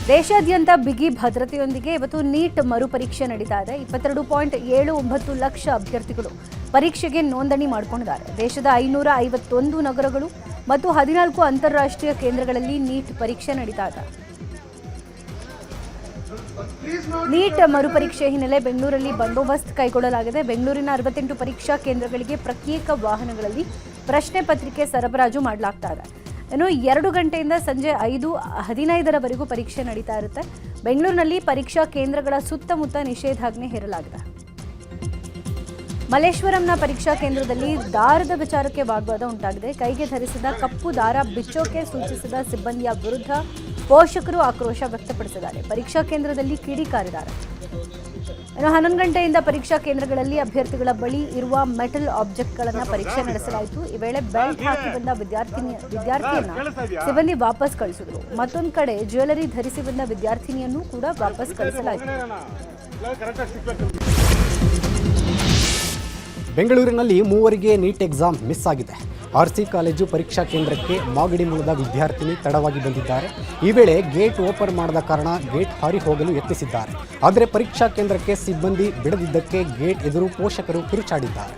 ದೇಶಾದ್ಯಂತ ಬಿಗಿ ಭದ್ರತೆಯೊಂದಿಗೆ ಇವತ್ತು ನೀಟ್ ಮರುಪರೀಕ್ಷೆ ನಡೀತಾ ಇದೆ. 22.79 ಲಕ್ಷ ಅಭ್ಯರ್ಥಿಗಳು ಪರೀಕ್ಷೆಗೆ ನೋಂದಣಿ ಮಾಡಿಕೊಂಡಿದ್ದಾರೆ. ದೇಶದ 551 ನಗರಗಳು ಮತ್ತು 14 ಅಂತಾರಾಷ್ಟ್ರೀಯ ಕೇಂದ್ರಗಳಲ್ಲಿ ನೀಟ್ ಪರೀಕ್ಷೆ ನಡೀತಾ ಇದೆ. ನೀಟ್ ಮರುಪರೀಕ್ಷೆ ಹಿನ್ನೆಲೆ ಬೆಂಗಳೂರಲ್ಲಿ ಬಂದೋಬಸ್ತ್ ಕೈಗೊಳ್ಳಲಾಗಿದೆ. ಬೆಂಗಳೂರಿನ 68 ಪರೀಕ್ಷಾ ಕೇಂದ್ರಗಳಿಗೆ ಪ್ರತ್ಯೇಕ ವಾಹನಗಳಲ್ಲಿ ಪ್ರಶ್ನೆ ಪತ್ರಿಕೆ ಸರಬರಾಜು ಮಾಡಲಾಗ್ತಾ ಇದೆ. ಇನ್ನು 2 ಗಂಟೆಯಿಂದ ಸಂಜೆ 5:15 ಪರೀಕ್ಷೆ ನಡೀತಾ ಇರುತ್ತೆ. ಬೆಂಗಳೂರಿನಲ್ಲಿ ಪರೀಕ್ಷಾ ಕೇಂದ್ರಗಳ ಸುತ್ತಮುತ್ತ ನಿಷೇಧಾಜ್ಞೆ ಹೇರಲಾಗಿದೆ. ಮಲ್ಲೇಶ್ವರಂನ ಪರೀಕ್ಷಾ ಕೇಂದ್ರದಲ್ಲಿ ದಾರದ ವಿಚಾರಕ್ಕೆ ವಾಗ್ವಾದ ಉಂಟಾಗಿದೆ. ಕೈಗೆ ಧರಿಸಿದ ಕಪ್ಪು ದಾರ ಬಿಚ್ಚೋಕೆ ಸೂಚಿಸಿದ ಸಿಬ್ಬಂದಿಯ ವಿರುದ್ಧ ಪೋಷಕರು ಆಕ್ರೋಶ ವ್ಯಕ್ತಪಡಿಸಿದ್ದಾರೆ. ಪರೀಕ್ಷಾ ಕೇಂದ್ರದಲ್ಲಿ ಕಿಡಿಕಾರಿದ್ದಾರೆ. ಇನ್ನು 11 ಗಂಟೆಯಿಂದ ಪರೀಕ್ಷಾ ಕೇಂದ್ರಗಳಲ್ಲಿ ಅಭ್ಯರ್ಥಿಗಳ ಬಳಿ ಇರುವ ಮೆಟಲ್ ಆಬ್ಜೆಕ್ಟ್ಗಳನ್ನು ಪರೀಕ್ಷೆ ನಡೆಸಲಾಯಿತು. ಈ ವೇಳೆ ಬೆಲ್ಟ್ ಹಾಕಿ ಬಂದ ವಿದ್ಯಾರ್ಥಿಯನ್ನ ಸಿಬ್ಬಂದಿ ವಾಪಸ್ ಕಳಿಸಿದ್ರು. ಮತ್ತೊಂದು ಕಡೆ ಜ್ಯುವೆಲರಿ ಧರಿಸಿ ಬಂದ ವಿದ್ಯಾರ್ಥಿನಿಯನ್ನು ಕೂಡ ವಾಪಸ್ ಕಳಿಸಲಾಯಿತು. ಬೆಂಗಳೂರಿನಲ್ಲಿ 3 ನೀಟ್ ಎಕ್ಸಾಮ್ ಮಿಸ್ ಆಗಿದೆ. ಆರ್ಸಿ ಕಾಲೇಜು ಪರೀಕ್ಷಾ ಕೇಂದ್ರಕ್ಕೆ ಮಾಗಡಿ ಮೂಲದ ವಿದ್ಯಾರ್ಥಿನಿ ತಡವಾಗಿ ಬಂದಿದ್ದಾರೆ. ಈ ವೇಳೆ ಗೇಟ್ ಓಪನ್ ಮಾಡದ ಕಾರಣ ಗೇಟ್ ಹಾರಿ ಹೋಗಲು ಯತ್ನಿಸಿದ್ದಾರೆ. ಆದರೆ ಪರೀಕ್ಷಾ ಕೇಂದ್ರಕ್ಕೆ ಸಿಬ್ಬಂದಿ ಬಿಡದಿದ್ದಕ್ಕೆ ಗೇಟ್ ಎದುರು ಪೋಷಕರು ಕಿರುಚಾಡಿದ್ದಾರೆ.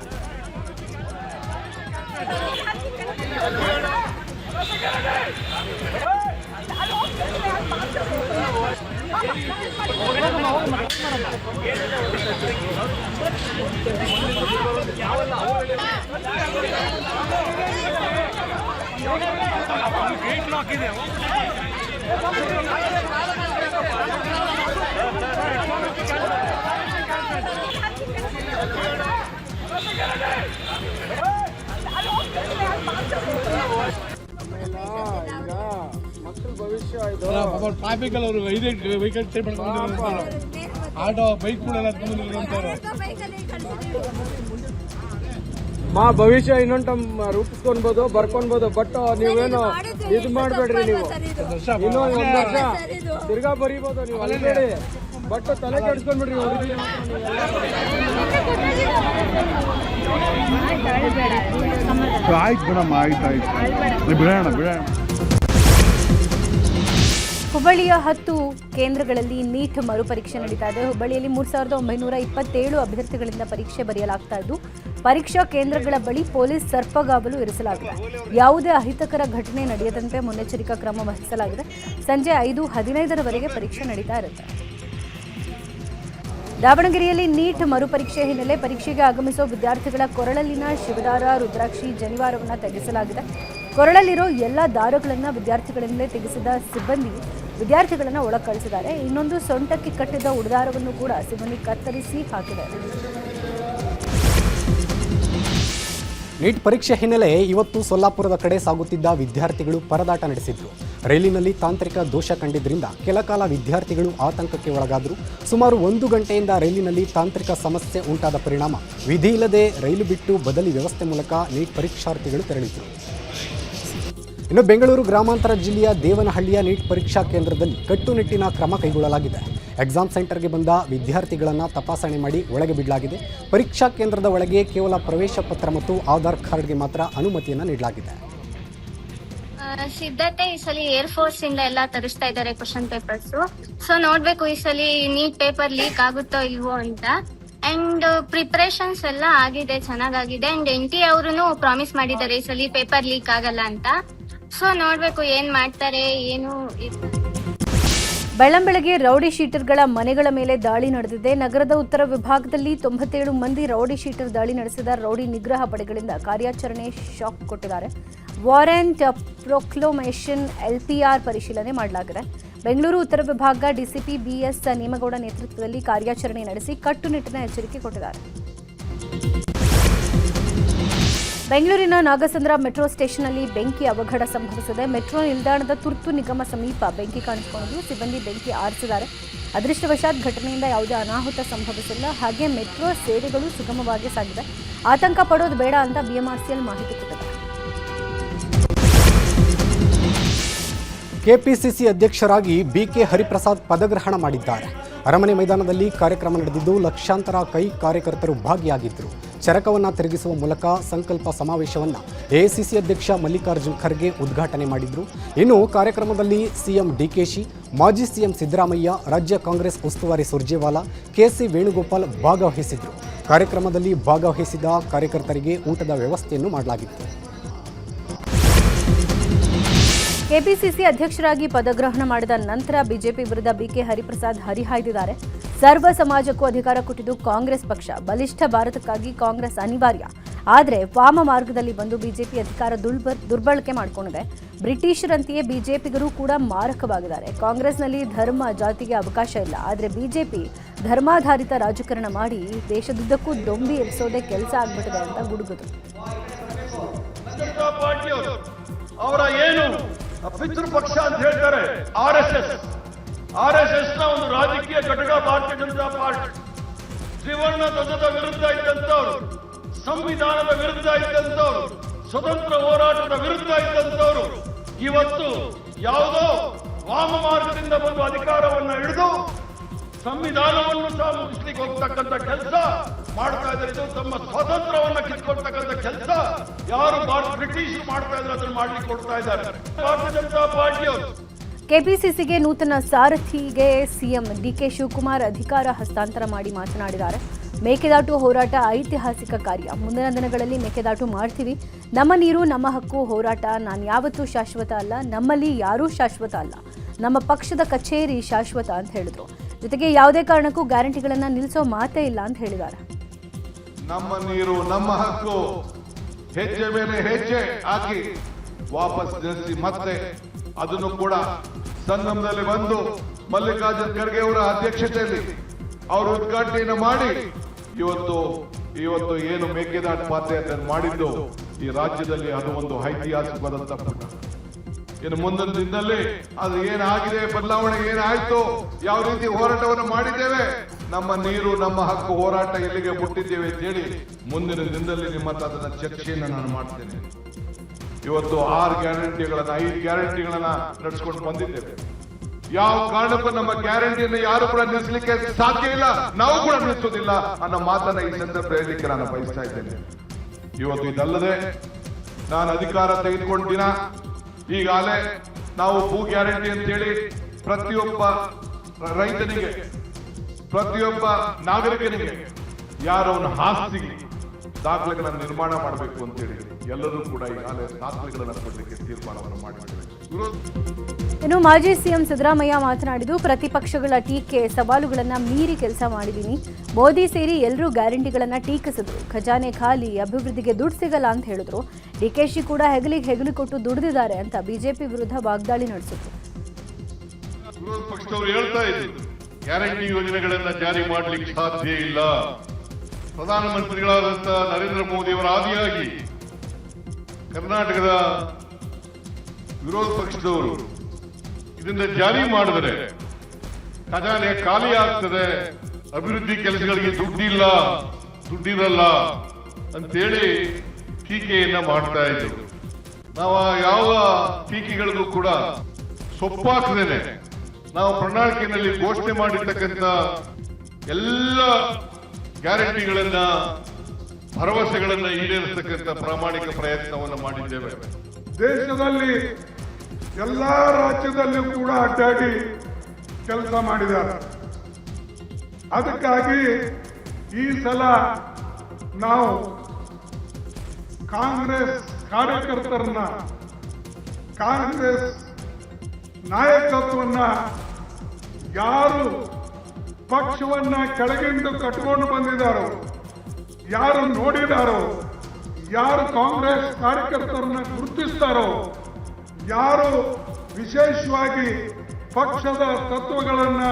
ಟ್ರಾಫಿಕ್ ಅವರು ವೆಹಿಕಲ್ ಆಟೋ ಬೈಕ್ ಕೂಡ ಭವಿಷ್ಯ ಇನ್ನೊಂದು ರೂಪಿಸ್ಕೊಳ್ಬೋದು, ಬರ್ಕೊಳ್ಬೋದು. ಬಟ್ ನೀವೇನು ಇದು ಮಾಡಬೇಡ್ರಿ. ನೀವು ಇನ್ನೂ 1 ವರ್ಷ ತಿರ್ಗಾ ಬರೀಬೋದು ನೀವು ಅಲ್ಬೇಡಿ. ಬಟ್ ತಲೆ ಕೆಡಿಸ್ಕೊಂಡ್ಬಿಡ್ರಿ. ಆಯ್ತು ಬಿಡಮ್ಮ, ಆಯ್ತು ಬಿಡೋಣ. ಹುಬ್ಬಳ್ಳಿಯ 10 ಕೇಂದ್ರಗಳಲ್ಲಿ ನೀಟ್ ಮರುಪರೀಕ್ಷೆ ನಡೀತಾ ಇದೆ. ಹುಬ್ಬಳ್ಳಿಯಲ್ಲಿ 3927 ಅಭ್ಯರ್ಥಿಗಳಿಂದ ಪರೀಕ್ಷೆ ಬರೆಯಲಾಗ್ತಾ ಇದ್ದು, ಪರೀಕ್ಷಾ ಕೇಂದ್ರಗಳ ಬಳಿ ಪೊಲೀಸ್ ಸರ್ಪಗಾವಲು ಇರಿಸಲಾಗಿದೆ. ಯಾವುದೇ ಅಹಿತಕರ ಘಟನೆ ನಡೆಯದಂತೆ ಮುನ್ನೆಚ್ಚರಿಕಾ ಕ್ರಮ ವಹಿಸಲಾಗಿದೆ. ಸಂಜೆ 5:15 ಪರೀಕ್ಷೆ ನಡೀತಾ ಇರುತ್ತೆ. ದಾವಣಗೆರೆಯಲ್ಲಿ ನೀಟ್ ಮರುಪರೀಕ್ಷೆ ಹಿನ್ನೆಲೆ ಪರೀಕ್ಷೆಗೆ ಆಗಮಿಸುವ ವಿದ್ಯಾರ್ಥಿಗಳ ಕೊರಳಲ್ಲಿನ ಶಿವದಾರ, ರುದ್ರಾಕ್ಷಿ, ಜನಿವಾರವನ್ನು ತೆಗೆಸಲಾಗಿದೆ. ಕೊರಳಲ್ಲಿರೋ ಎಲ್ಲ ದಾರಗಳನ್ನು ವಿದ್ಯಾರ್ಥಿಗಳಿಂದಲೇ ತೆಗೆಸಿದ ಸಿಬ್ಬಂದಿ ವಿದ್ಯಾರ್ಥಿಗಳನ್ನು ಒಳಗೆ ಕಳಿಸಿದ್ದಾರೆ. ಇನ್ನೊಂದು ಸೊಂಟಕ್ಕೆ ಕಟ್ಟಿದ ಉಡುದಾರವನ್ನು ಕೂಡ ಸಿಬ್ಬಂದಿ ಕತ್ತರಿಸಿ ಹಾಕಿದ್ದಾರೆ. ನೀಟ್ ಪರೀಕ್ಷೆ ಹಿನ್ನೆಲೆ ಇವತ್ತು ಸೊಲ್ಲಾಪುರದ ಕಡೆ ಸಾಗುತ್ತಿದ್ದ ವಿದ್ಯಾರ್ಥಿಗಳು ಪರದಾಟ ನಡೆಸಿದ್ರು. ರೈಲಿನಲ್ಲಿ ತಾಂತ್ರಿಕ ದೋಷ ಕಂಡಿದ್ದರಿಂದ ಕೆಲಕಾಲ ವಿದ್ಯಾರ್ಥಿಗಳು ಆತಂಕಕ್ಕೆ ಒಳಗಾದರು. ಸುಮಾರು 1 ಗಂಟೆಯಿಂದ ರೈಲಿನಲ್ಲಿ ತಾಂತ್ರಿಕ ಸಮಸ್ಯೆ ಉಂಟಾದ ಪರಿಣಾಮ ವಿಧಿ ಇಲ್ಲದೆ ರೈಲು ಬಿಟ್ಟು ಬದಲಿ ವ್ಯವಸ್ಥೆ ಮೂಲಕ ನೀಟ್ ಪರೀಕ್ಷಾರ್ಥಿಗಳು ತೆರಳಿದರು. ಇನ್ನು ಬೆಂಗಳೂರು ಗ್ರಾಮಾಂತರ ಜಿಲ್ಲೆಯ ದೇವನಹಳ್ಳಿಯ ನೀಟ್ ಪರೀಕ್ಷಾ ಕೇಂದ್ರದಲ್ಲಿ ಕಟ್ಟುನಿಟ್ಟಿನ ಕ್ರಮ ಕೈಗೊಳ್ಳಲಾಗಿದೆ. ಎಕ್ಸಾಮ್ ಸೆಂಟರ್ಗೆ ಬಂದ ವಿದ್ಯಾರ್ಥಿಗಳನ್ನು ತಪಾಸಣೆ ಮಾಡಿ ಒಳಗೆ ಬಿಡಲಾಗಿದೆ. ಪರೀಕ್ಷಾ ಕೇಂದ್ರದ ಒಳಗೆ ಕೇವಲ ಪ್ರವೇಶ ಪತ್ರ ಮತ್ತು ಆಧಾರ್ ಕಾರ್ಡ್ಗೆ ಮಾತ್ರ ಅನುಮತಿಯನ್ನು ನೀಡಲಾಗಿದೆ. ಸಿದ್ಧತೆ ಈ ಸಲ ಏರ್ ಫೋರ್ಸ್ ಇಂದ ಎಲ್ಲ ತರಿಸ್ತಾ ಇದ್ದಾರೆ ಕ್ವಶನ್ ಪೇಪರ್ಸ್. ಸೊ ನೋಡ್ಬೇಕು ಈ ಸಲ ನೀಟ್ ಪೇಪರ್ ಲೀಕ್ ಆಗುತ್ತೋ ಇಲ್ವೋ ಅಂತ. ಅಂಡ್ ಪ್ರಿಪರೇಷನ್ಸ್ ಎಲ್ಲ ಆಗಿದೆ, ಚೆನ್ನಾಗಿದೆ. ಅಂಡ್ NT ಅವರು ಪ್ರಾಮಿಸ್ ಮಾಡಿದ್ದಾರೆ ಈ ಸಲ ಪೇಪರ್ ಲೀಕ್ ಆಗಲ್ಲ ಅಂತ. ಸೊ ನೋಡ್ಬೇಕು ಏನ್ ಮಾಡ್ತಾರೆ ಏನು. ಬೆಳ್ಳಂಬೆಳಗ್ಗೆ ರೌಡಿ ಶೀಟರ್ಗಳ ಮನೆಗಳ ಮೇಲೆ ದಾಳಿ ನಡೆದಿದೆ. ನಗರದ ಉತ್ತರ ವಿಭಾಗದಲ್ಲಿ 97 ಮಂದಿ ರೌಡಿ ಶೀಟರ್ ದಾಳಿ ನಡೆಸಿದ ರೌಡಿ ನಿಗ್ರಹ ಪಡೆಗಳಿಂದ ಕಾರ್ಯಾಚರಣೆ ಶಾಕ್ ಕೊಟ್ಟಿದ್ದಾರೆ. ವಾರೆಂಟ್ ಪ್ರೊಕ್ಲಮೇಷನ್ LPR ಪರಿಶೀಲನೆ ಮಾಡಲಾಗಿದೆ. ಬೆಂಗಳೂರು ಉತ್ತರ ವಿಭಾಗ DCP BS ನೇಮಗೌಡ ನೇತೃತ್ವದಲ್ಲಿ ಕಾರ್ಯಾಚರಣೆ ನಡೆಸಿ ಕಟ್ಟುನಿಟ್ಟಿನ ಎಚ್ಚರಿಕೆ ಕೊಟ್ಟಿದ್ದಾರೆ. ಬೆಂಗಳೂರಿನ ನಾಗಸಂದ್ರ ಮೆಟ್ರೋ ಸ್ಟೇಷನ್ನಲ್ಲಿ ಬೆಂಕಿ ಅವಘಡ ಸಂಭವಿಸಿದೆ. ಮೆಟ್ರೋ ನಿಲ್ದಾಣದ ತುರ್ತು ನಿಗಮ ಸಮೀಪ ಬೆಂಕಿ ಕಾಣಿಸಿಕೊಂಡಿದ್ದು ಸಿಬ್ಬಂದಿ ಬೆಂಕಿ ಆರಿಸಿದ್ದಾರೆ. ಅದೃಷ್ಟವಶಾತ್ ಘಟನೆಯಿಂದ ಯಾವುದೇ ಅನಾಹುತ ಸಂಭವಿಸಿಲ್ಲ. ಹಾಗೆ ಮೆಟ್ರೋ ಸೇವೆಗಳು ಸುಗಮವಾಗಿ ಸಾಗಿದೆ. ಆತಂಕ ಪಡೋದು ಬೇಡ ಅಂತ BMRCL ಮಾಹಿತಿ ಕೊಟ್ಟಿದೆ. ಕೆಪಿಸಿಸಿ ಅಧ್ಯಕ್ಷರಾಗಿ BK ಹರಿಪ್ರಸಾದ್ ಪದಗ್ರಹಣ ಮಾಡಿದ್ದಾರೆ. ಅರಮನೆ ಮೈದಾನದಲ್ಲಿ ಕಾರ್ಯಕ್ರಮ ನಡೆದಿದ್ದು ಲಕ್ಷಾಂತರ ಕೈ ಕಾರ್ಯಕರ್ತರು ಭಾಗಿಯಾಗಿದ್ದರು. ಚರಕವನ್ನು ತಿರುಗಿಸುವ ಮೂಲಕ ಸಂಕಲ್ಪ ಸಮಾವೇಶವನ್ನು ಎಐಸಿಸಿ ಅಧ್ಯಕ್ಷ ಮಲ್ಲಿಕಾರ್ಜುನ್ ಖರ್ಗೆ ಉದ್ಘಾಟನೆ ಮಾಡಿದರು. ಇನ್ನು ಕಾರ್ಯಕ್ರಮದಲ್ಲಿ ಸಿಎಂ ಡಿಕೆಶಿ, ಮಾಜಿ ಸಿಎಂ ಸಿದ್ದರಾಮಯ್ಯ, ರಾಜ್ಯ ಕಾಂಗ್ರೆಸ್ ಉಸ್ತುವಾರಿ ಸುರ್ಜೇವಾಲಾ, ಕೆಸಿ ವೇಣುಗೋಪಾಲ್ ಭಾಗವಹಿಸಿದರು. ಕಾರ್ಯಕ್ರಮದಲ್ಲಿ ಭಾಗವಹಿಸಿದ ಕಾರ್ಯಕರ್ತರಿಗೆ ಊಟದ ವ್ಯವಸ್ಥೆಯನ್ನು ಮಾಡಲಾಗಿತ್ತು. ಕೆಪಿಸಿಸಿ ಅಧ್ಯಕ್ಷರಾಗಿ ಪದಗ್ರಹಣ ಮಾಡಿದ ನಂತರ ಬಿಜೆಪಿ ವಿರುದ್ಧ ಬಿಕೆ ಹರಿಪ್ರಸಾದ್ ಹರಿಹಾಯ್ದಿದ್ದಾರೆ. ಸರ್ವ ಸಮಾಜಕ್ಕೂ ಅಧಿಕಾರ ಕೊಟ್ಟಿದ್ದು ಕಾಂಗ್ರೆಸ್ ಪಕ್ಷ. ಬಲಿಷ್ಠ ಭಾರತಕ್ಕಾಗಿ ಕಾಂಗ್ರೆಸ್ ಅನಿವಾರ್ಯ. ಆದರೆ ವಾಮ ಮಾರ್ಗದಲ್ಲಿ ಬಂದು ಬಿಜೆಪಿ ಅಧಿಕಾರ ದುರ್ಬಳಕೆ ಮಾಡಿಕೊಂಡಿದೆ. ಬ್ರಿಟಿಷರಂತೆಯೇ ಬಿಜೆಪಿಗರು ಕೂಡ ಮಾರಕವಾಗಿದ್ದಾರೆ. ಕಾಂಗ್ರೆಸ್ನಲ್ಲಿ ಧರ್ಮ ಜಾತಿಗೆ ಅವಕಾಶ ಇಲ್ಲ. ಆದರೆ ಬಿಜೆಪಿ ಧರ್ಮಾಧಾರಿತ ರಾಜಕಾರಣ ಮಾಡಿ ದೇಶದುದ್ದಕ್ಕೂ ದೊಂಬಿ ಎಬ್ಸೋದೇ ಕೆಲಸ ಆಗ್ಬಿಟ್ಟಿದೆ ಅಂತ ಗುಡುಗುದು. ಅವರ ಏನು ಪಿತೃಪಕ್ಷ ಅಂತ ಹೇಳ್ತಾರೆ ಆರ್ಎಸ್ಎಸ್ ನ ಒಂದು ರಾಜಕೀಯ ಘಟಕ ಭಾರತೀಯ ಜನತಾ ಪಾರ್ಟಿ. ತ್ರಿವರ್ಣ ಧ್ವಜದ ವಿರುದ್ಧ ಇದ್ದಂಥವ್ರು, ಸಂವಿಧಾನದ ವಿರುದ್ಧ ಇದ್ದಂಥವ್ರು, ಸ್ವತಂತ್ರ ಹೋರಾಟದ ವಿರುದ್ಧ ಇದ್ದಂಥವ್ರು ಇವತ್ತು ಯಾವುದೋ ವಾಮ ಮಾರ್ಗದಿಂದ ಬಂದು ಅಧಿಕಾರವನ್ನ ಹಿಡಿದು ಸಂವಿಧಾನವನ್ನು ಸಹ ಮುಗಿಸ್ಲಿಕ್ಕೆ ಹೋಗ್ತಕ್ಕಂಥ ಕೆಲಸ ಮಾಡ್ತಾ ಇದ್ದಾರೆ. ತಮ್ಮ ಸ್ವಾತಂತ್ರ್ಯವನ್ನ ಕಿತ್ಕೊಳ್ತಕ್ಕಂಥ ಕೆಲಸ ಯಾರು ಬ್ರಿಟಿಷರು ಮಾಡ್ತಾ ಇದ್ದಾರೆ ಅದನ್ನು ಮಾಡ್ಲಿಕ್ಕೆ ಕೊಡ್ತಾ ಇದ್ದಾರೆ ಭಾರತೀಯ ಜನತಾ ಪಾರ್ಟಿಯವರು. ಕೆಪಿಸಿಸಿಗೆ ನೂತನ ಸಾರಥಿಗೆ ಸಿಎಂ ಡಿಕೆ ಶಿವಕುಮಾರ್ ಅಧಿಕಾರ ಹಸ್ತಾಂತರ ಮಾಡಿ ಮಾತನಾಡಿದ್ದಾರೆ. ಮೇಕೆದಾಟು ಹೋರಾಟ ಐತಿಹಾಸಿಕ ಕಾರ್ಯ. ಮುಂದಿನ ದಿನಗಳಲ್ಲಿ ಮೇಕೆದಾಟು ಮಾಡ್ತೀವಿ. ನಮ್ಮ ನೀರು ನಮ್ಮ ಹಕ್ಕು ಹೋರಾಟ ನಾನ್ಯಾವತ್ತೂ ಶಾಶ್ವತ ಅಲ್ಲ. ನಮ್ಮಲ್ಲಿ ಯಾರೂ ಶಾಶ್ವತ ಅಲ್ಲ. ನಮ್ಮ ಪಕ್ಷದ ಕಚೇರಿ ಶಾಶ್ವತ ಅಂತ ಹೇಳಿದ್ರು. ಜೊತೆಗೆ ಯಾವುದೇ ಕಾರಣಕ್ಕೂ ಗ್ಯಾರಂಟಿಗಳನ್ನ ನಿಲ್ಲಿಸೋ ಮಾತೇ ಇಲ್ಲ ಅಂತ ಹೇಳಿದ್ದಾರೆ. ನಮ್ಮ ನೀರು ನಮ್ಮ ಹಕ್ಕು ಹೆಜ್ಜೆ ಮೇಲೆ ಹೆಜ್ಜೆ ಹಾಕಿ ವಾಪಸ್ ನಿಲ್ಲಿಸಿ ಮತ್ತೆ ಅದನ್ನು ಕೂಡ ಸಂಗಮದಲ್ಲಿ ಬಂದು ಮಲ್ಲಿಕಾರ್ಜುನ್ ಖರ್ಗೆ ಅವರ ಅಧ್ಯಕ್ಷತೆಯಲ್ಲಿ ಅವರು ಉದ್ಘಾಟನೆಯನ್ನು ಮಾಡಿ ಇವತ್ತು ಏನು ಮೇಕೆದಾಟು ಪಾದಯಾತ್ರೆ ಮಾಡಿದ್ದು ಈ ರಾಜ್ಯದಲ್ಲಿ ಅದು ಒಂದು ಐತಿಹಾಸಿಕವಾದಂತ ಪುಟ. ಇನ್ನು ಮುಂದಿನ ದಿನದಲ್ಲಿ ಅದು ಏನಾಗಿದೆ, ಬದಲಾವಣೆ ಏನಾಯ್ತು, ಯಾವ ರೀತಿ ಹೋರಾಟವನ್ನು ಮಾಡಿದ್ದೇವೆ, ನಮ್ಮ ನೀರು ನಮ್ಮ ಹಕ್ಕು ಹೋರಾಟ ಎಲ್ಲಿಗೆ ಮುಟ್ಟಿದ್ದೇವೆ ಅಂತ ಹೇಳಿ ಮುಂದಿನ ದಿನದಲ್ಲಿ ನಿಮ್ಮ ಹತ್ರ ಅದನ್ನ ಚರ್ಚೆಯನ್ನು ನಾನು ಮಾಡ್ತೇನೆ. ಇವತ್ತು 6 ಗ್ಯಾರಂಟಿಗಳನ್ನ 5 ಗ್ಯಾರಂಟಿಗಳನ್ನ ನಡೆಸ್ಕೊಂಡು ಬಂದಿದ್ದೇವೆ. ಯಾವ ಕಾರಣಕ್ಕೂ ನಮ್ಮ ಗ್ಯಾರಂಟಿಯನ್ನು ಯಾರು ಕೂಡ ನಿಲ್ಲಿಸಲಿಕ್ಕೆ ಸಾಧ್ಯ ಇಲ್ಲ, ನಾವು ಕೂಡ ನಿಲ್ಲಿಸೋದಿಲ್ಲ ಅನ್ನೋ ಮಾತನ್ನ ಈ ಸಂದರ್ಭ ಹೇಳಲಿಕ್ಕೆ ನಾನು ಬಯಸ್ತಾ ಇದ್ದೇನೆ. ಇವತ್ತು ಇದಲ್ಲದೆ ನಾನು ಅಧಿಕಾರ ತೆಗೆದುಕೊಂಡ ದಿನ ಈಗಾಗಲೇ ನಾವು ಭೂ ಗ್ಯಾರಂಟಿ ಅಂತೇಳಿ ಪ್ರತಿಯೊಬ್ಬ ರೈತನಿಗೆ, ಪ್ರತಿಯೊಬ್ಬ ನಾಗರಿಕನಿಗೆ ಯಾರವನ ಆಸ್ತಿಗೆ ದಾಖಲೆಗಳನ್ನು ನಿರ್ಮಾಣ ಮಾಡಬೇಕು ಅಂತೇಳಿ ಎಲ್ಲರೂ ಕೂಡ ಈಗಾಗಲೇ ದಾಖಲೆಗಳನ್ನು ಕೊಡಲಿಕ್ಕೆ ತೀರ್ಮಾನವನ್ನು ಮಾಡಿದ್ದೇವೆ. ಇನ್ನು ಮಾಜಿ ಸಿಎಂ ಸಿದ್ದರಾಮಯ್ಯ ಮಾತನಾಡಿದ್ದು, ಪ್ರತಿಪಕ್ಷಗಳ ಟೀಕೆ ಸವಾಲುಗಳನ್ನ ಮೀರಿ ಕೆಲಸ ಮಾಡಿದ್ದೀನಿ. ಮೋದಿ ಸೇರಿ ಎಲ್ಲರೂ ಗ್ಯಾರಂಟಿಗಳನ್ನ ಟೀಕಿಸಿದ್ರು. ಖಜಾನೆ ಖಾಲಿ, ಅಭಿವೃದ್ಧಿಗೆ ದುಡ್ಡು ಸಿಗಲ್ಲ ಅಂತ ಹೇಳಿದ್ರು. ಡಿಕೆಶಿ ಕೂಡ ಹೆಗಲಿ ಕೊಟ್ಟು ದುಡಿದಿದ್ದಾರೆ ಅಂತ ಬಿಜೆಪಿ ವಿರುದ್ಧ ವಾಗ್ದಾಳಿ ನಡೆಸಿದ್ರು. ವಿರೋಧ ಪಕ್ಷದವರು ಹೇಳ್ತಾ ಇದ್ರು ಗ್ಯಾರಂಟಿ ಯೋಜನೆಗಳನ್ನ ಜಾರಿ ಮಾಡಲಿಕ್ಕೆ ಸಾಧ್ಯ ಇಲ್ಲ. ಪ್ರಧಾನಮಂತ್ರಿಗಳಾದಂತ ನರೇಂದ್ರ ಮೋದಿ ಅವರ ಆದಿಯಾಗಿ ಕರ್ನಾಟಕದ ವಿರೋಧ ಪಕ್ಷದವರು ಇದನ್ನ ಜಾರಿ ಮಾಡಿದರೆ ಖಜಾನೆ ಖಾಲಿ ಆಗ್ತದೆ, ಅಭಿವೃದ್ಧಿ ಕೆಲಸಗಳಿಗೆ ದುಡ್ಡಿರಲ್ಲ ಅಂತೇಳಿ ಟೀಕೆಯನ್ನ ಮಾಡ್ತಾ ಇದ್ರು. ನಾವು ಯಾವ ಟೀಕೆಗಳಿಗೂ ಕೂಡ ಸೊಪ್ಪಾಕದೇನೆ ನಾವು ಪ್ರಣಾಳಿಕೆಯಲ್ಲಿ ಘೋಷಣೆ ಮಾಡಿರ್ತಕ್ಕಂಥ ಎಲ್ಲ ಗ್ಯಾರಂಟಿಗಳನ್ನ, ಭರವಸೆಗಳನ್ನ ಈಡೇರಿಸತಕ್ಕಂಥ ಪ್ರಾಮಾಣಿಕ ಪ್ರಯತ್ನವನ್ನು ಮಾಡಿದ್ದೇವೆ. ದೇಶದಲ್ಲಿ ಎಲ್ಲಾ ರಾಜ್ಯದಲ್ಲೂ ಕೂಡ ಅಡ್ಡಾಡಿ ಕೆಲಸ ಮಾಡಿದ್ದಾರೆ. ಅದಕ್ಕಾಗಿ ಈ ಸಲ ನಾವು ಕಾಂಗ್ರೆಸ್ ಕಾರ್ಯಕರ್ತರನ್ನ, ಕಾಂಗ್ರೆಸ್ ನಾಯಕತ್ವನ್ನ, ಯಾರು ಪಕ್ಷವನ್ನ ಕೆಳಗಿಂದು ಕಟ್ಕೊಂಡು ಬಂದಿದ್ದಾರೋ, ಯಾರು ನೋಡಿದಾರೋ, ಯಾರು ಕಾಂಗ್ರೆಸ್ ಕಾರ್ಯಕರ್ತರನ್ನ ಗುರುತಿಸ್ತಾರೋ, ಯಾರು ವಿಶೇಷವಾಗಿ ಪಕ್ಷದ ತತ್ವಗಳನ್ನ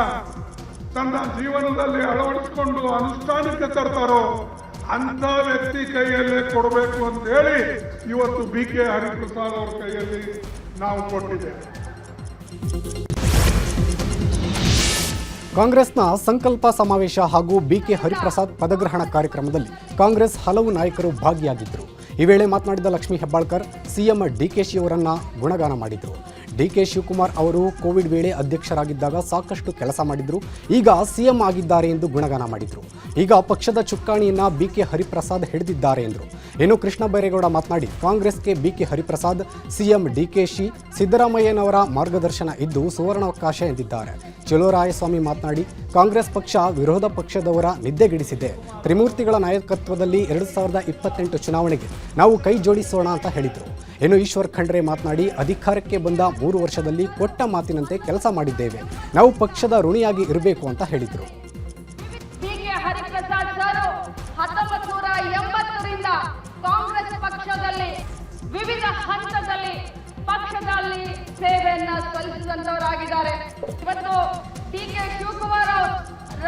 ತನ್ನ ಜೀವನದಲ್ಲಿ ಅಳವಡಿಸಿಕೊಂಡು ಅನುಷ್ಠಾನಕ್ಕೆ ತರ್ತಾರೋ ಅಂತ ವ್ಯಕ್ತಿ ಕೈಯಲ್ಲೇ ಕೊಡಬೇಕು ಅಂತ ಹೇಳಿ ಇವತ್ತು ಬಿಕೆ ಹರಿಪ್ರಸಾದ್ ಅವರ ಕೈಯಲ್ಲಿ ನಾವು ಕೊಟ್ಟಿದ್ದೇವೆ. ಕಾಂಗ್ರೆಸ್ನ ಸಂಕಲ್ಪ ಸಮಾವೇಶ ಹಾಗೂ ಬಿಕೆ ಹರಿಪ್ರಸಾದ್ ಪದಗ್ರಹಣ ಕಾರ್ಯಕ್ರಮದಲ್ಲಿ ಕಾಂಗ್ರೆಸ್ ಹಲವು ನಾಯಕರು ಭಾಗಿಯಾಗಿದ್ದರು. ಈ ವೇಳೆ ಮಾತನಾಡಿದ ಲಕ್ಷ್ಮೀ ಹೆಬ್ಬಾಳ್ಕರ್ ಸಿಎಂ ಡಿಕೆಶಿ ಅವರನ್ನ ಗುಣಗಾನ ಮಾಡಿದರು. ಡಿಕೆ ಶಿವಕುಮಾರ್ ಅವರು ಕೋವಿಡ್ ವೇಳೆ ಅಧ್ಯಕ್ಷರಾಗಿದ್ದಾಗ ಸಾಕಷ್ಟು ಕೆಲಸ ಮಾಡಿದ್ರು, ಈಗ ಸಿಎಂ ಆಗಿದ್ದಾರೆ ಎಂದು ಗುಣಗಾನ ಮಾಡಿದರು. ಈಗ ಪಕ್ಷದ ಚುಕ್ಕಾಣಿಯನ್ನ ಬಿಕೆ ಹರಿಪ್ರಸಾದ್ ಹಿಡಿದಿದ್ದಾರೆ ಎಂದರು. ಇನ್ನು ಕೃಷ್ಣ ಬೈರೇಗೌಡ ಮಾತನಾಡಿ, ಕಾಂಗ್ರೆಸ್ಗೆ ಬಿಕೆ ಹರಿಪ್ರಸಾದ್, ಸಿಎಂ ಡಿಕೆಶಿ, ಸಿದ್ದರಾಮಯ್ಯನವರ ಮಾರ್ಗದರ್ಶನ ಇದ್ದು ಸುವರ್ಣಾವಕಾಶ ಎಂದಿದ್ದಾರೆ. ಚಲೋರಾಯಸ್ವಾಮಿ ಮಾತನಾಡಿ, ಕಾಂಗ್ರೆಸ್ ಪಕ್ಷ ವಿರೋಧ ಪಕ್ಷದವರ ನಿದ್ದೆಗೆಡಿಸಿದೆ. ತ್ರಿಮೂರ್ತಿಗಳ ನಾಯಕತ್ವದಲ್ಲಿ 2028 ಚುನಾವಣೆಗೆ ನಾವು ಕೈ ಜೋಡಿಸೋಣ ಅಂತ ಹೇಳಿದರು. ಇನ್ನು ಈಶ್ವರ್ ಖಂಡ್ರೆ ಮಾತನಾಡಿ, ಅಧಿಕಾರಕ್ಕೆ ಬಂದ 3 ವರ್ಷದಲ್ಲಿ ಕೊಟ್ಟ ಮಾತಿನಂತೆ ಕೆಲಸ ಮಾಡಿದ್ದೇವೆ, ನಾವು ಪಕ್ಷದ ಋಣಿಯಾಗಿ ಇರಬೇಕು ಅಂತ ಹೇಳಿದರು. ಬಿಕೆ ಹರಿಪ್ರಸಾದ್ ಸರ್ 1980ರಿಂದ ಕಾಂಗ್ರೆಸ್ ಪಕ್ಷದಲ್ಲಿ ವಿವಿಧ ಹಂತದಲ್ಲಿ ಪಕ್ಷದಲ್ಲಿ ಸೇವೆಯನ್ನ ಸಲ್ಲಿಸಿದಂತವರಾಗಿದ್ದಾರೆ. ಇವತ್ತು ಡಿಕೆ ಶಿವಕುಮಾರ್ ಅವರು